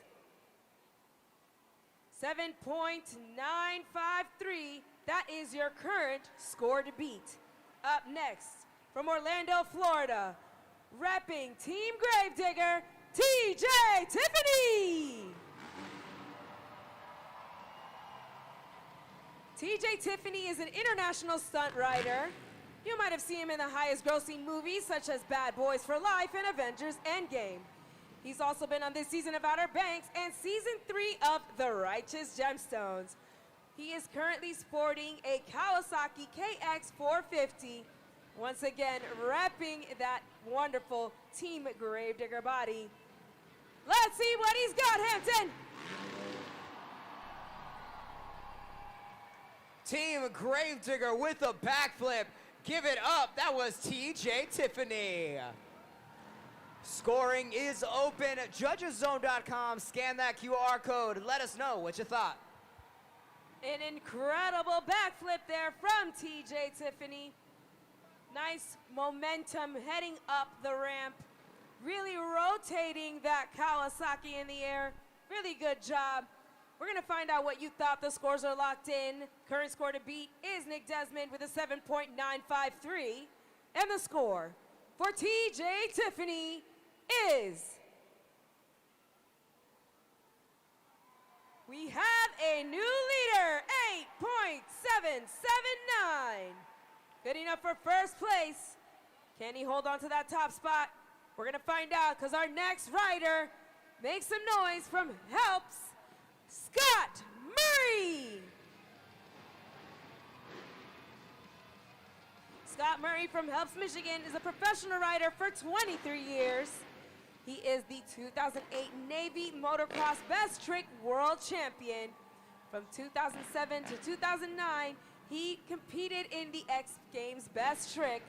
7.953. That is your current score to beat. Up next, from Orlando, Florida, repping Team Gravedigger, TJ Tiffany. TJ Tiffany is an international stunt rider. You might have seen him in the highest grossing movies such as Bad Boys for Life and Avengers Endgame. He's also been on this season of Outer Banks and season 3 of The Righteous Gemstones. He is currently sporting a Kawasaki KX450. Once again, repping that wonderful Team Gravedigger body. Let's see what he's got, Hampton. Team Gravedigger with a backflip. Give it up. That was TJ Tiffany. Scoring is open. Judgeszone.com. Scan that QR code. Let us know what you thought. An incredible backflip there from TJ Tiffany. Nice momentum heading up the ramp. really rotating that Kawasaki in the air. Really good job. We're gonna find out what you thought. The scores are locked in. Current score to beat is Nick Desmond with a 7.953. And the score for TJ Tiffany is... We have a new leader, 8.779. Good enough for first place. Can he hold on to that top spot? We're gonna find out, because our next rider makes some noise from Helps, Scott Murray. Scott Murray from Helps, Michigan is a professional rider for 23 years. He is the 2008 Navy Motocross Best Trick World Champion. From 2007 to 2009, he competed in the X Games Best Trick,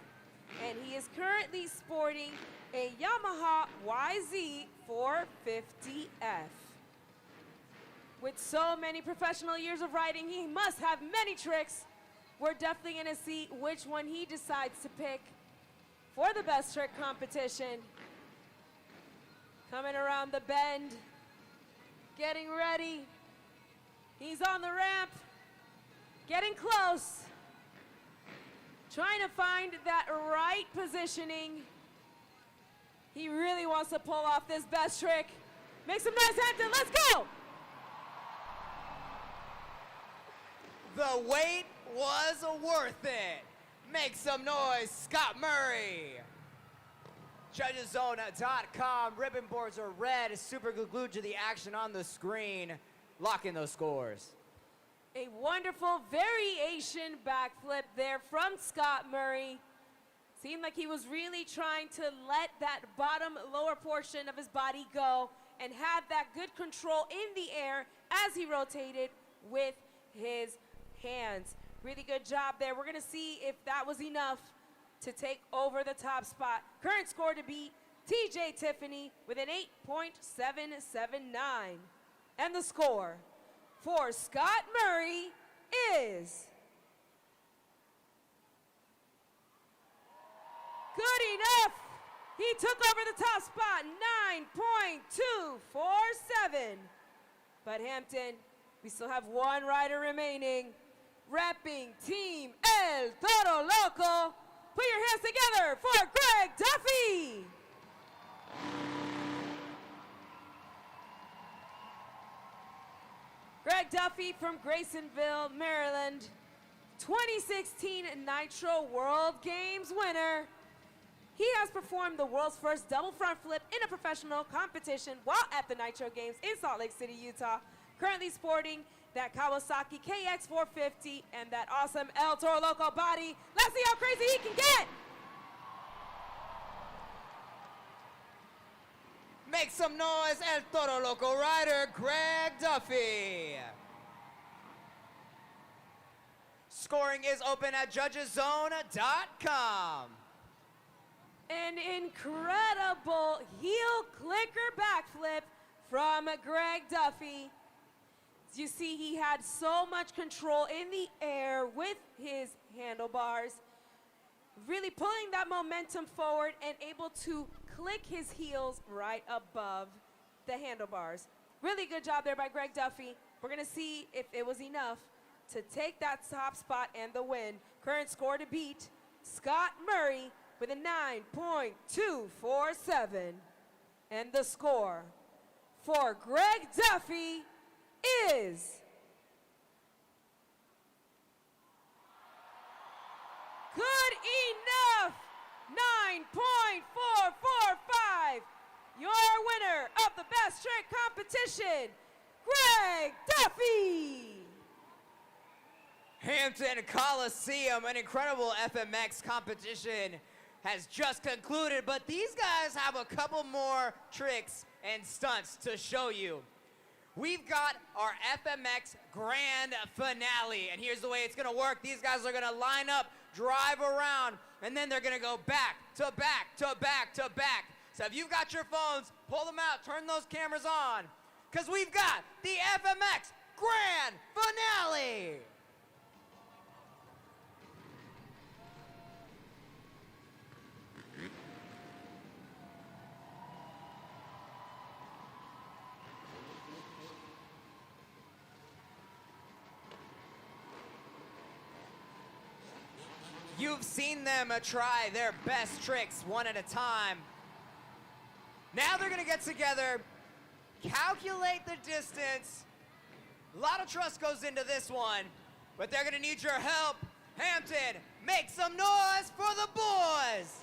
and he is currently sporting a Yamaha YZ450F. With so many professional years of riding, he must have many tricks. We're definitely gonna see which one he decides to pick for the Best Trick competition. Coming around the bend, getting ready. He's on the ramp, getting close, trying to find that right positioning. He really wants to pull off this best trick. Make some noise, Hampton, let's go! The wait was worth it. Make some noise, Scott Murray. JudgesZone.com, ribbon boards are red, super glued to the action on the screen. Lock in those scores. A wonderful variation backflip there from Scott Murray. Seemed like he was really trying to let that bottom lower portion of his body go and have that good control in the air as he rotated with his hands. Really good job there. We're gonna see if that was enough to take over the top spot. Current score to beat TJ Tiffany with an 8.779. And the score for Scott Murray is good enough. He took over the top spot, 9.247. But Hampton, we still have one rider remaining. Repping Team El Toro Loco. Put your hands together for Greg Duffy. Greg Duffy from Graysonville, Maryland. 2016 Nitro World Games winner. He has performed the world's first double front flip in a professional competition while at the Nitro Games in Salt Lake City, Utah. Currently sporting that Kawasaki KX450 and that awesome El Toro Loco body. Let's see how crazy he can get. Make some noise, El Toro Loco rider, Greg Duffy. Scoring is open at JudgesZone.com. An incredible heel clicker backflip from Greg Duffy. As you see, he had so much control in the air with his handlebars, really pulling that momentum forward and able to click his heels right above the handlebars. Really good job there by Greg Duffy. We're gonna see if it was enough to take that top spot and the win. Current score to beat Scott Murray with a 9.247. And the score for Greg Duffy is good enough, 9.445. Your winner of the Best Trick competition, Greg Duffy. Hampton Coliseum, an incredible FMX competition has just concluded, but these guys have a couple more tricks and stunts to show you. We've got our FMX grand finale, and here's the way it's gonna work. These guys are gonna line up, drive around, and then they're gonna go back to back to back to back. So if you've got your phones, pull them out, turn those cameras on, because we've got the FMX grand finale. You've seen them try their best tricks one at a time. Now they're gonna get together, calculate the distance. A lot of trust goes into this one, but they're gonna need your help. Hampton, make some noise for the boys!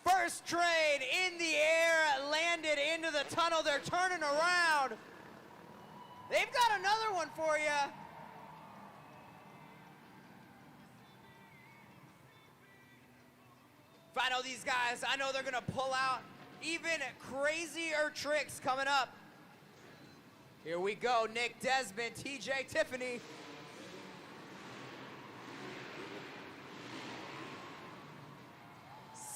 First trade in the air, landed into the tunnel. They're turning around. They've got another one for you. If I know these guys, I know they're gonna pull out even crazier tricks coming up. Here we go, Nick Desmond, TJ Tiffany.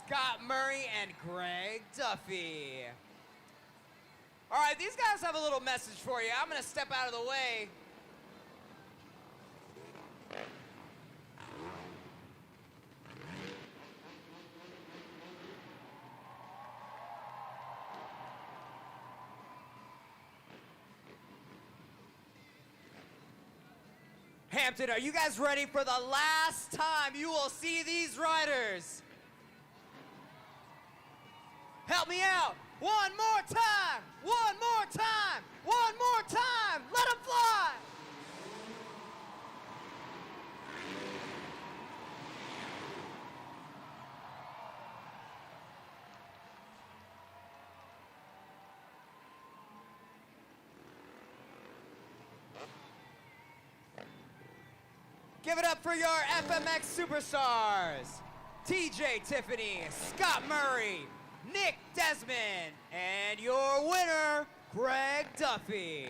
Scott Murray and Greg Duffy. All right, these guys have a little message for you. I'm gonna step out of the way. Hampton, are you guys ready for the last time you will see these riders? Help me out. One more time. One more time. One more time. Let them fly. Give it up for your FMX superstars. TJ Tiffany, Scott Murray, Nick Desmond, and your winner, Greg Duffy.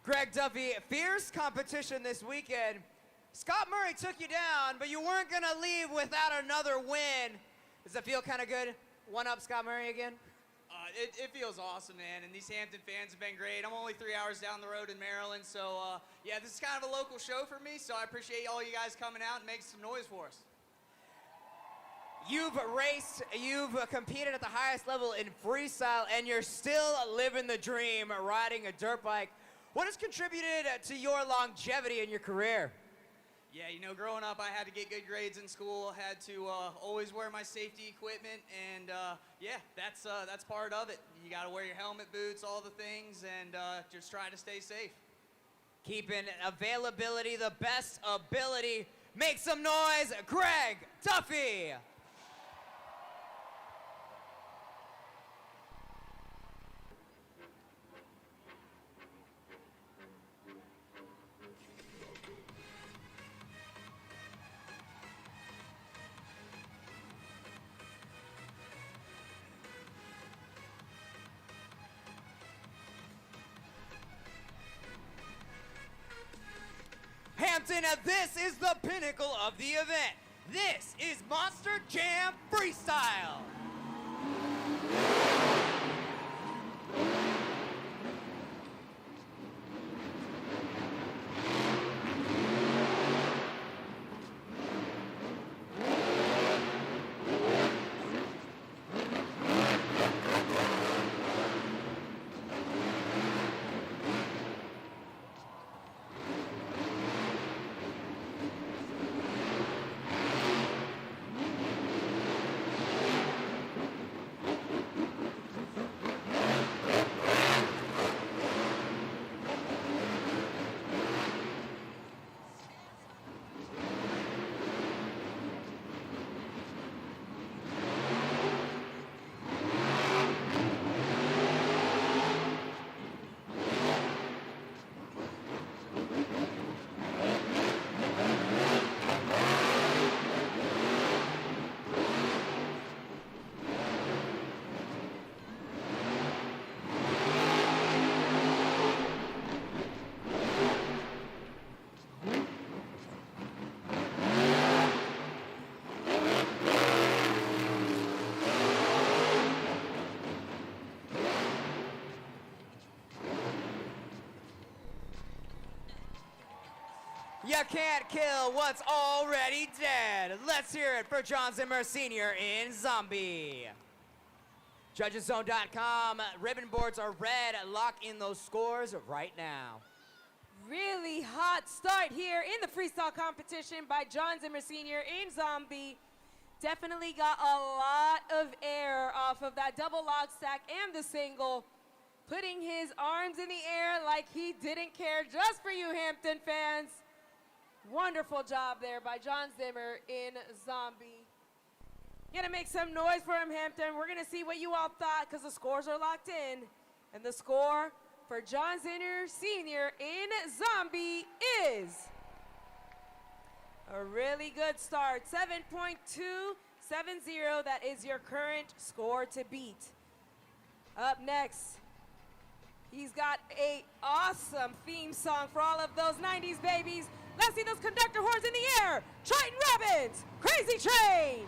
Greg Duffy, fierce competition this weekend. Scott Murray took you down, but you weren't gonna leave without another win. Does it feel kind of good? One up Scott Murray again? It feels awesome, man, and these Hampton fans have been great. I'm only 3 hours down the road in Maryland, so yeah, this is kind of a local show for me, so I appreciate all you guys coming out and making some noise for us. You've raced, you've competed at the highest level in freestyle, and you're still living the dream riding a dirt bike. What has contributed to your longevity in your career? Yeah, you know, growing up, I had to get good grades in school, had to always wear my safety equipment, and yeah, that's part of it. You got to wear your helmet, boots, all the things, and just try to stay safe. Keeping availability the best ability. Make some noise, Greg Duffy. Hampton, this is the pinnacle of the event. This is Monster Jam Freestyle. You can't kill what's already dead. Let's hear it for John Zimmer Sr. in Zombie. JudgesZone.com, ribbon boards are red. Lock in those scores right now. Really hot start here in the freestyle competition by John Zimmer Sr. in Zombie. Definitely got a lot of air off of that double log stack and the single. Putting his arms in the air like he didn't care, just for you Hampton fans. Wonderful job there by John Zimmer in Zombie. Gonna make some noise for him, Hampton. We're gonna see what you all thought because the scores are locked in. And the score for John Zimmer Sr. in Zombie is a really good start, 7.270. That is your current score to beat. Up next, he's got a awesome theme song for all of those 90s babies. Let's see those conductor horns in the air. Triton Robbins, Crazy Train.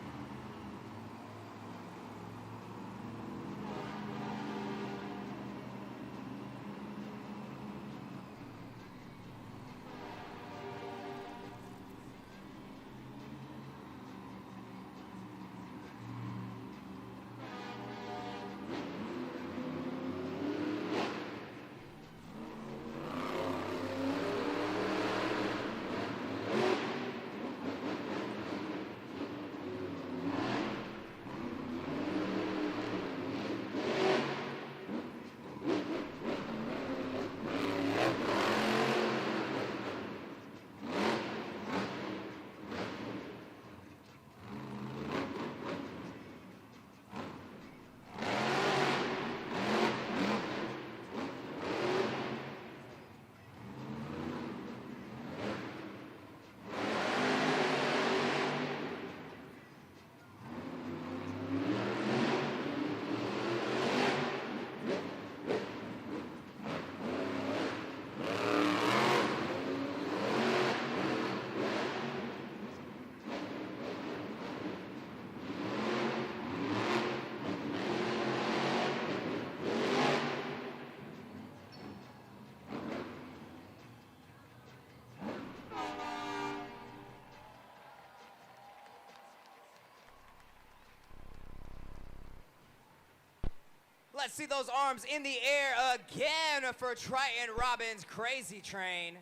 Let's see those arms in the air again for Triton Robbins, Crazy Train.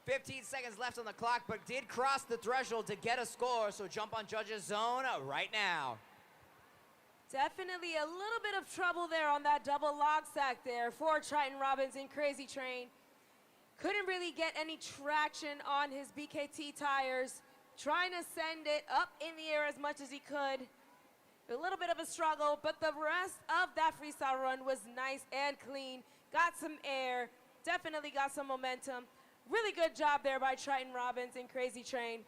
15 seconds left on the clock, but did cross the threshold to get a score, so jump on Judges Zone right now. Definitely a little bit of trouble there on that double log stack there for Triton Robbins and Crazy Train. Couldn't really get any traction on his BKT tires. Trying to send it up in the air as much as he could. A little bit of a struggle, but the rest of that freestyle run was nice and clean. Got some air, definitely got some momentum. Really good job there by Triton Robbins and Crazy Train.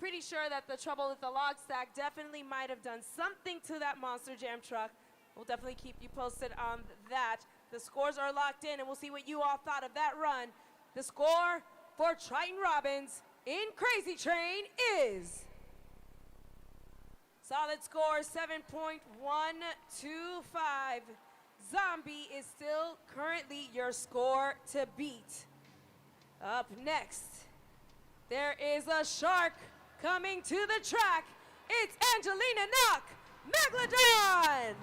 Pretty sure that the trouble with the log stack definitely might have done something to that Monster Jam truck. We'll definitely keep you posted on that. The scores are locked in, and we'll see what you all thought of that run. The score for Triton Robbins in Crazy Train is solid score, 7.125. Zombie is still currently your score to beat. Up next, there is a shark coming to the track. It's Angelina Knock, Megalodon.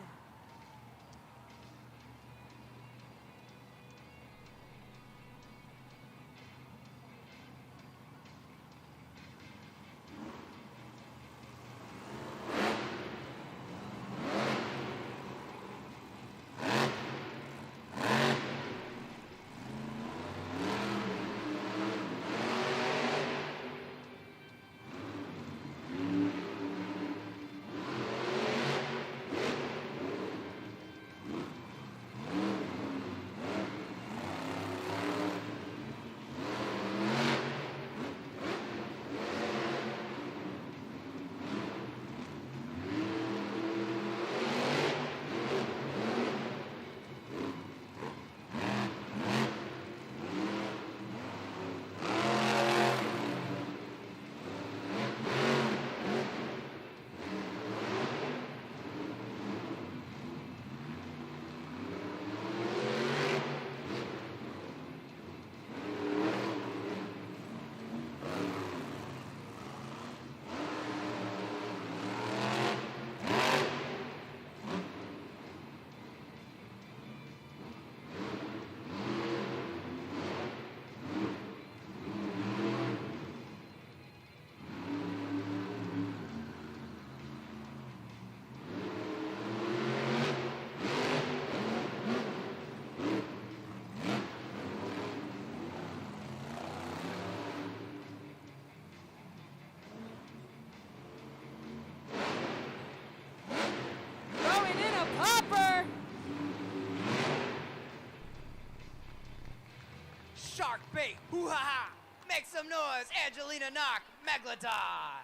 Spate, hoo-ha-ha. Make some noise, Angelina Knock, Megalodon.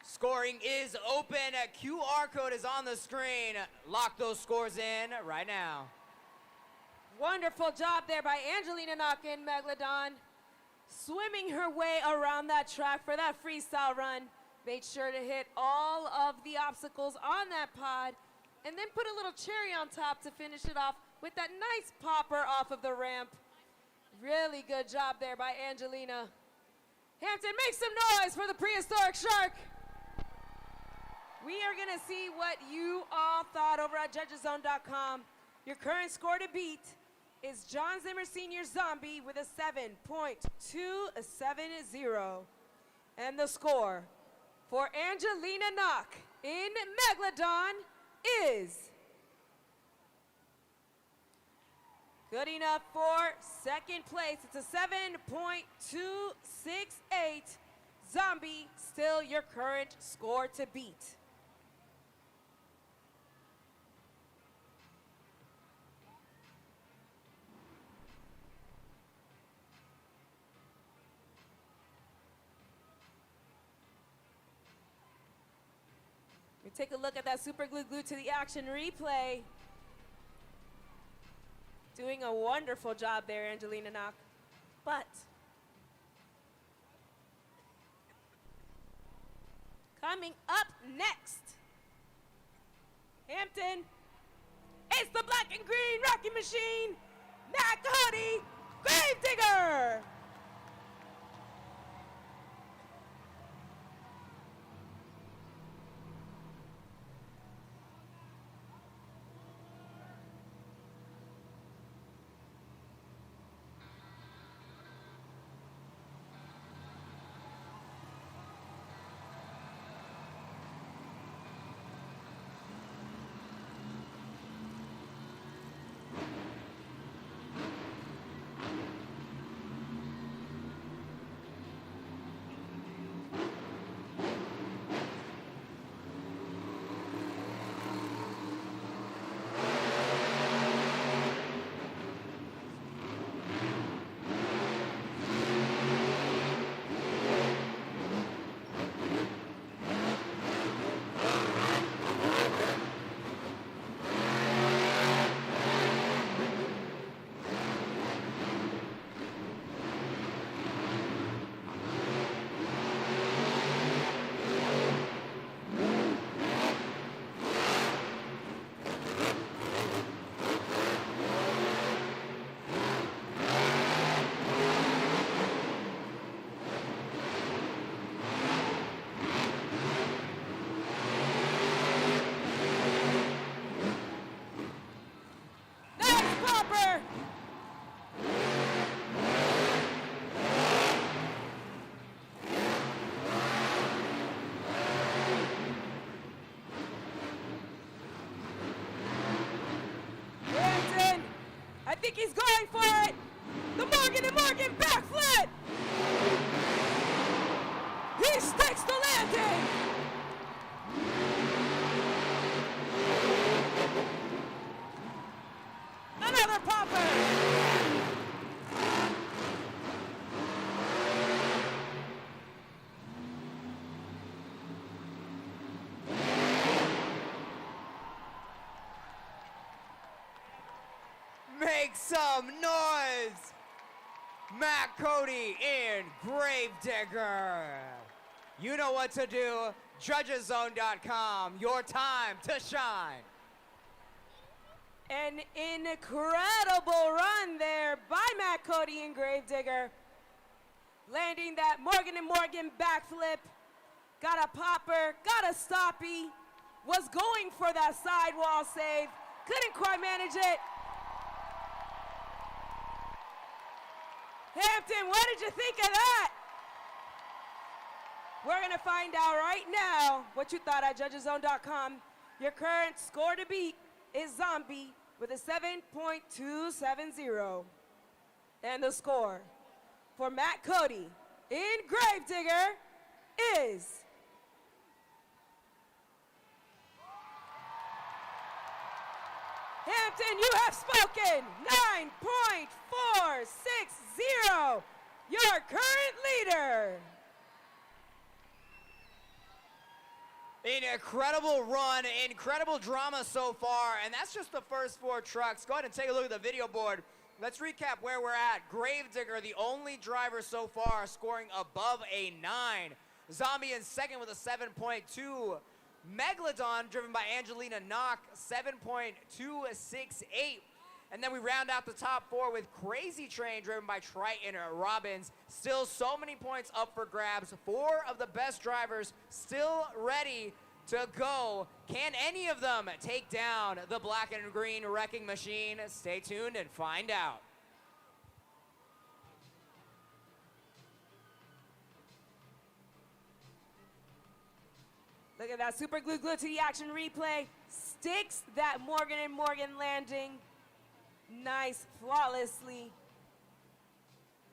Scoring is open. A QR code is on the screen. Lock those scores in right now. Wonderful job there by Angelina Knock and Megalodon. Swimming her way around that track for that freestyle run. Made sure to hit all of the obstacles on that pod, and then put a little cherry on top to finish it off with that nice popper off of the ramp. Really good job there by Angelina. Hampton, make some noise for the prehistoric shark. We are gonna see what you all thought over at judgeszone.com. Your current score to beat is John Zimmer Sr. Zombie with a 7.270. And the score for Angelina Knock in Megalodon is good enough for second place. It's a 7.268. Zombie, still your current score to beat. We take a look at that super glue glued to the action replay. Doing a wonderful job there, Angelina Knock. But coming up next, Hampton, it's the black and green Rocky Machine, Matt Cody, Gravedigger. I think he's going for it. The Morgan and Morgan backflip. He sticks the landing. Another popper. Make some noise! Matt Cody in Gravedigger. You know what to do. Judgeszone.com, your time to shine. An incredible run there by Matt Cody in Gravedigger. Landing that Morgan and Morgan backflip. Got a popper, got a stoppie. Was going for that sidewall save. Couldn't quite manage it. Hampton, what did you think of that? We're gonna find out right now what you thought at judgeszone.com. Your current score to beat is Zombie with a 7.270. And the score for Matt Cody in Gravedigger is Hampton, you have spoken. 9.460, your current leader. An incredible run, incredible drama so far, and that's just the first 4 trucks. Go ahead and take a look at the video board. Let's recap where we're at. Gravedigger, the only driver so far scoring above a 9. Zombie in second with a 7.2. Megalodon, driven by Angelina Knock, 7.268. And then we round out the top 4 with Crazy Train, driven by Triton Robbins. Still so many points up for grabs. 4 of the best drivers still ready to go. Can any of them take down the black and green wrecking machine? Stay tuned and find out. Look at that, super glued to the action replay. Sticks that Morgan and Morgan landing. Nice, flawlessly.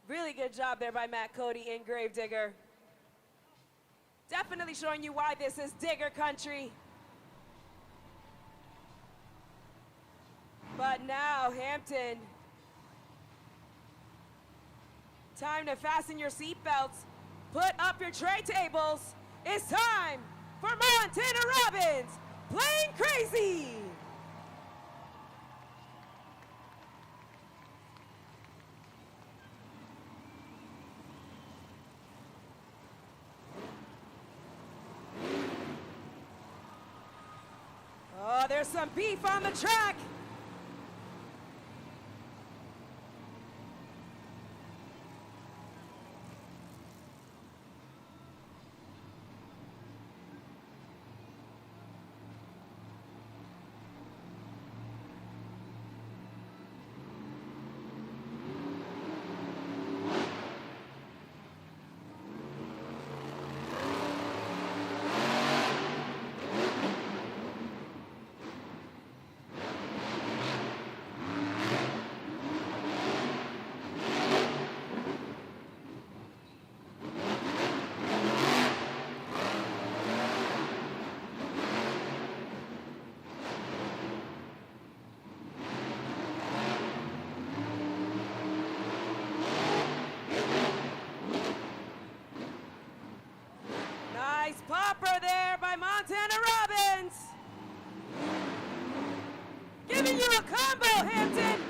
Really good job there by Matt Cody and Gravedigger. Definitely showing you why this is Digger country. But now, Hampton. Time to fasten your seatbelts. Put up your tray tables. It's time for Montana Robbins, playing crazy. Oh, there's some beef on the track. Popper there by Montana Robbins. Giving you a combo, Hampton.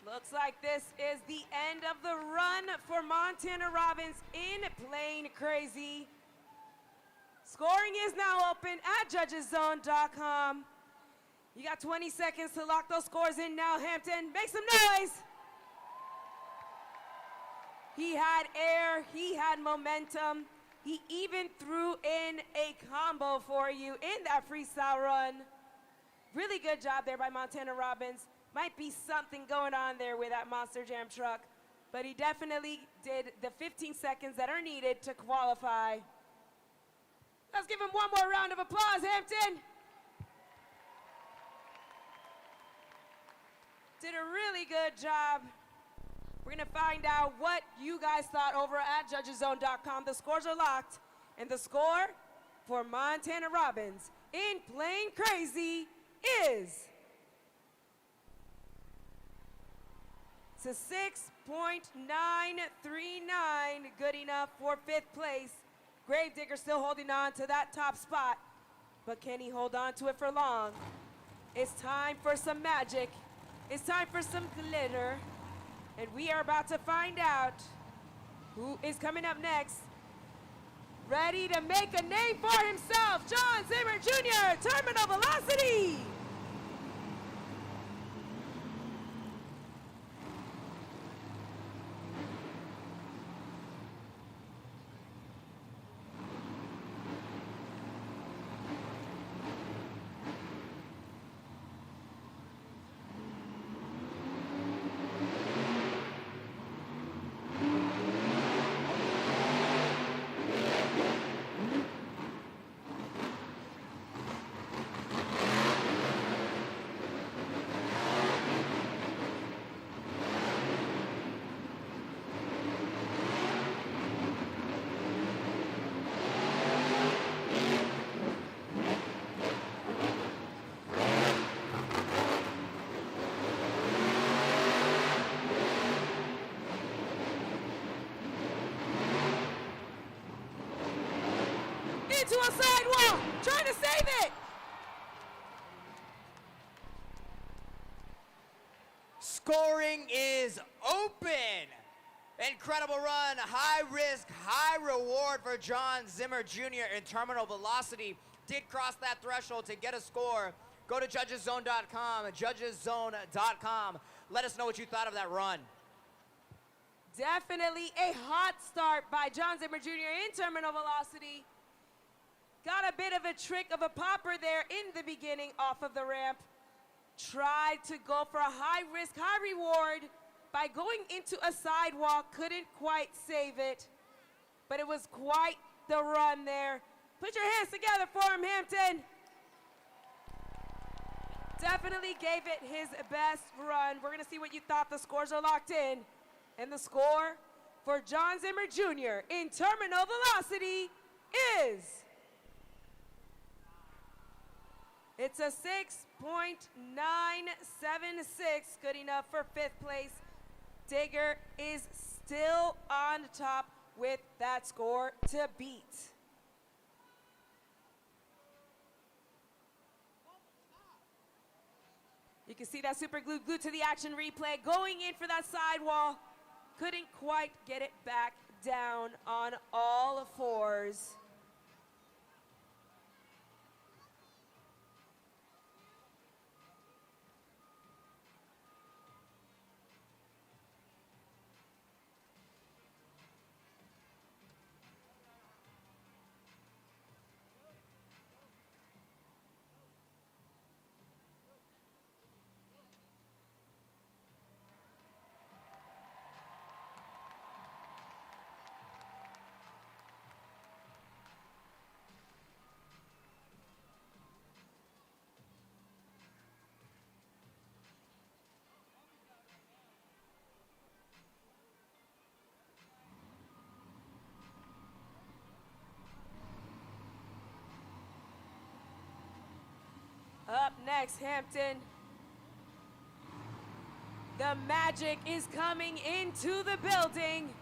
Looks like this is the end of the run for Montana Robbins in Playing Crazy. Scoring is now open at judgeszone.com. You got 20 seconds to lock those scores in now, Hampton. Make some noise. He had air, he had momentum. He even threw in a combo for you in that freestyle run. Really good job there by Montana Robbins. Might be something going on there with that Monster Jam truck, but he definitely did the 15 seconds that are needed to qualify. Let's give him one more round of applause, Hampton. Did a really good job. We're gonna find out what you guys thought over at judgeszone.com. The scores are locked, and the score for Montana Robbins in Playing Crazy is to 6.939, good enough for 5th place. Gravedigger still holding on to that top spot, but can he hold on to it for long? It's time for some magic. It's time for some glitter, and we are about to find out who is coming up next. Ready to make a name for himself, John Zimmer Jr., Terminal Velocity. into a sidewall, trying to save it. Scoring is open. Incredible run, high risk, high reward for John Zimmer Jr. in terminal velocity. Did cross that threshold to get a score. Go to judgeszone.com, judgeszone.com. Let us know what you thought of that run. Definitely a hot start by John Zimmer Jr. in terminal velocity. Got a bit of a trick of a popper there in the beginning off of the ramp. Tried to go for a high risk, high reward by going into a sidewalk. Couldn't quite save it, but it was quite the run there. Put your hands together for him, Hampton. Definitely gave it his best run. We're gonna see what you thought. The scores are locked in. And the score for John Zimmer Jr. in terminal velocity is, it's a 6.976, good enough for 5th place. Digger is still on top with that score to beat. You can see that super glue glued to the action replay, going in for that sidewall. Couldn't quite get it back down on all fours. Up next, Hampton. The magic is coming into the building.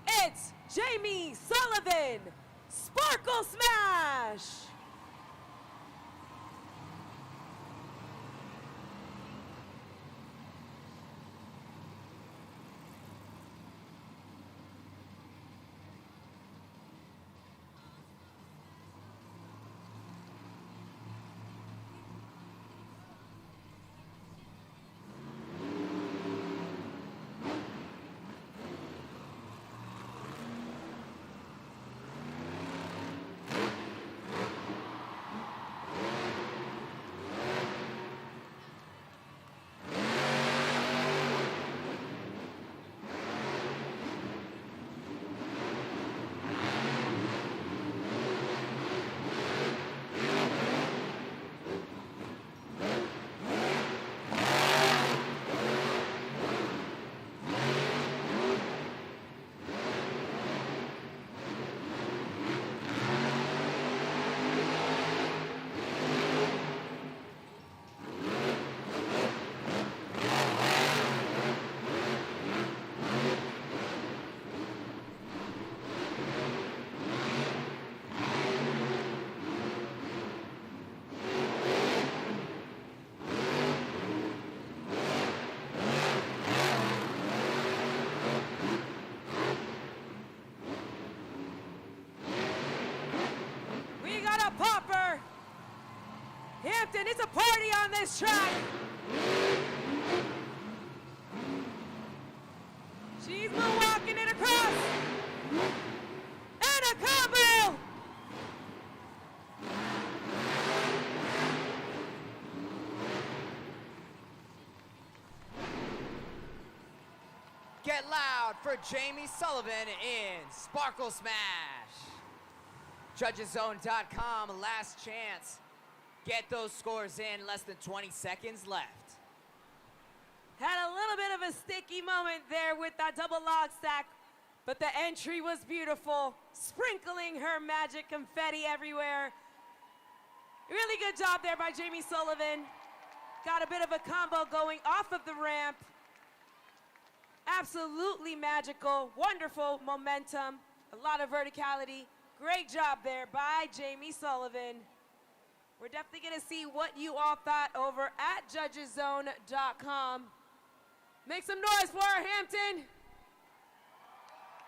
It's Jamie Sullivan, Sparkle Smash! Popper. Hampton, it's a party on this track. She's walking it across. And a combo. Get loud for Jamie Sullivan in Sparkle Smash. Judgeszone.com, last chance. Get those scores in, less than 20 seconds left. Had a little bit of a sticky moment there with that double log stack, but the entry was beautiful, sprinkling her magic confetti everywhere. Really good job there by Jamie Sullivan. Got a bit of a combo going off of the ramp. Absolutely magical, wonderful momentum, a lot of verticality. Great job there by Jamie Sullivan. We're definitely gonna see what you all thought over at judgeszone.com. Make some noise for her, Hampton.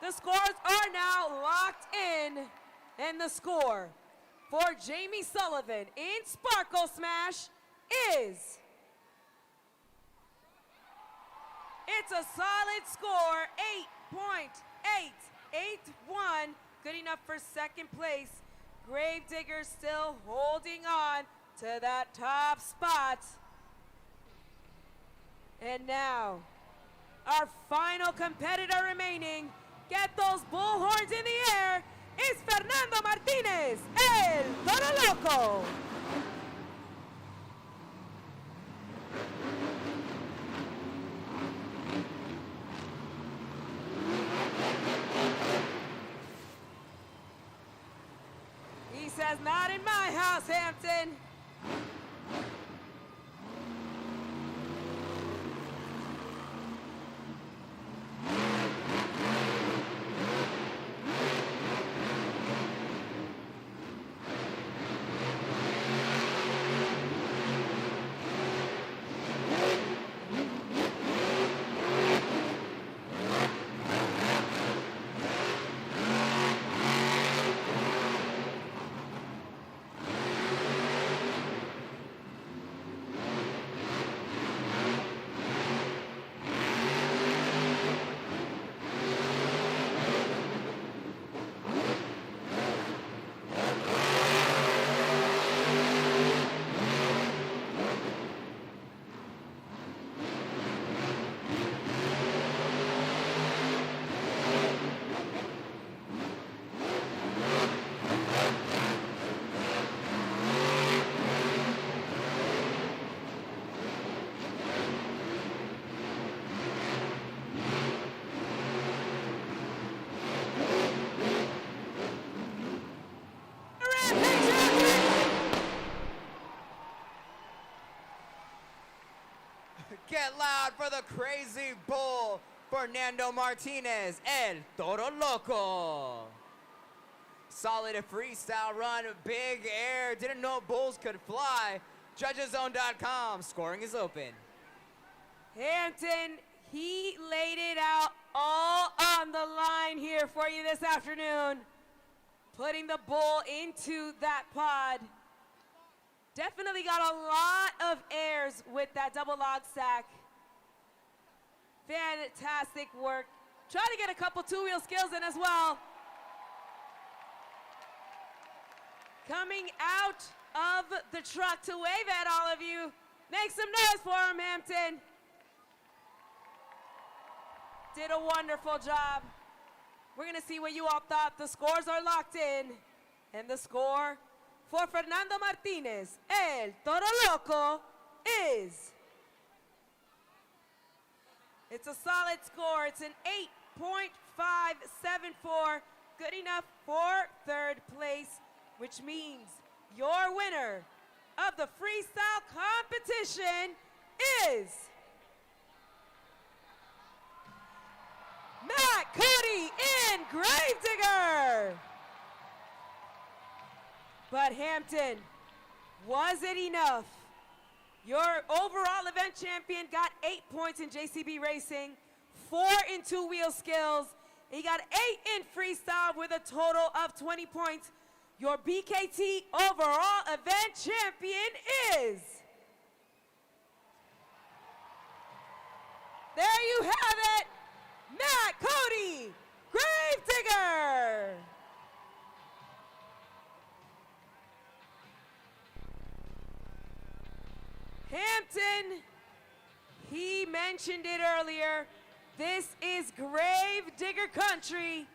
The scores are now locked in, and the score for Jamie Sullivan in Sparkle Smash is, it's a solid score, 8.881, good enough for second place. Gravedigger still holding on to that top spot. And now, our final competitor remaining, get those bullhorns in the air, is Fernando Martinez, el Toro Loco. He says, not in my house, Hampton. Get loud for the crazy bull, Fernando Martinez, el Toro Loco. Solid freestyle run, big air, didn't know bulls could fly. Judgeszone.com, scoring is open. Hampton, he laid it out all on the line here for you this afternoon. Putting the bull into that pod. Definitely got a lot of airs with that double log sack. Fantastic work. Try to get a couple two-wheel skills in as well. Coming out of the truck to wave at all of you. Make some noise for him, Hampton. Did a wonderful job. We're gonna see what you all thought. The scores are locked in. And the score for Fernando Martinez, el Toro Loco, is, it's a solid score. It's an 8.574, good enough for third place, which means your winner of the freestyle competition is Matt Cody in Gravedigger. But Hampton, was it enough? Your overall event champion got 8 points in JCB Racing, 4 in two-wheel skills. He got 8 in freestyle with a total of 20 points. Your BKT overall event champion is, there you have it, Matt Cody, Gravedigger. Hampton, he mentioned it earlier, this is Gravedigger country.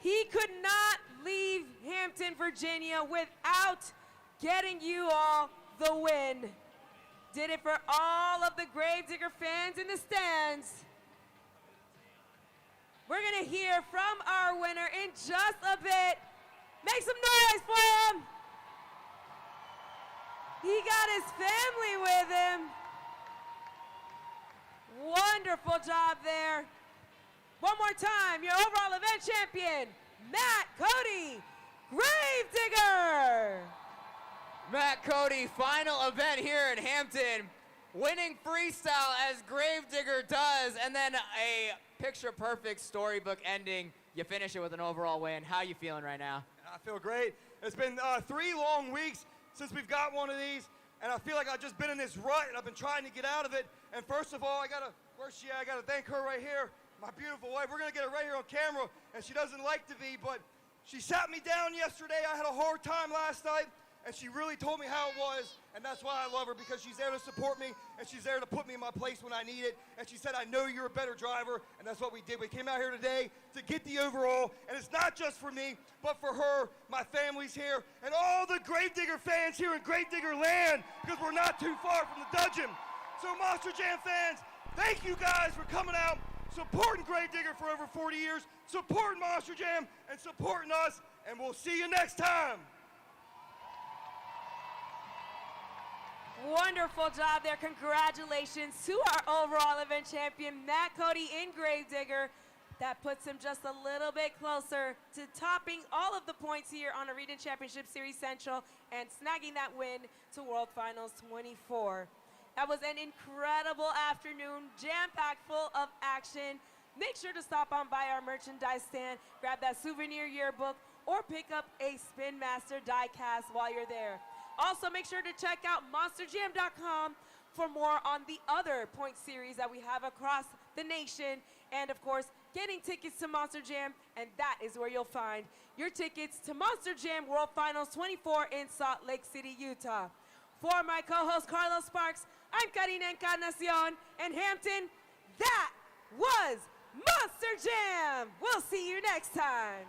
He could not leave Hampton, Virginia without getting you all the win. Did it for all of the Gravedigger fans in the stands. We're gonna hear from our winner in just a bit. Make some noise for him. He got his family with him. Wonderful job there. One more time, your overall event champion, Matt Cody, Gravedigger. Matt Cody, final event here in Hampton, winning freestyle as Gravedigger does, and then a picture-perfect storybook ending. You finish it with an overall win. How you feeling right now? I feel great. It's been 3 long weeks since we've got one of these, and I feel like I've just been in this rut, and I've been trying to get out of it. And first of all, where's she at? I gotta thank her right here, my beautiful wife. We're gonna get her right here on camera, and she doesn't like to be, but she sat me down yesterday. I had a hard time last night, and she really told me how it was, and that's why I love her, because she's there to support me, and she's there to put me in my place when I need it. And she said, I know you're a better driver, and that's what we did. We came out here today to get the overall, and it's not just for me, but for her, my family's here, and all the Gravedigger fans here in Gravedigger land, because we're not too far from the dungeon. So Monster Jam fans, thank you guys for coming out, supporting Gravedigger for over 40 years, supporting Monster Jam, and supporting us, and we'll see you next time. Wonderful job there. Congratulations to our overall event champion, Matt Cody in Gravedigger. That puts him just a little bit closer to topping all of the points here on Arena Championship Series Central and snagging that win to World Finals 24. That was an incredible afternoon, jam-packed full of action. Make sure to stop on by our merchandise stand, grab that souvenir yearbook, or pick up a Spin Master die cast while you're there. Also, make sure to check out monsterjam.com for more on the other point series that we have across the nation. And of course, getting tickets to Monster Jam, and that is where you'll find your tickets to Monster Jam World Finals 24 in Salt Lake City, Utah. For my co-host Carlos Sparks, I'm Karina Encarnacion, and Hampton, that was Monster Jam. We'll see you next time.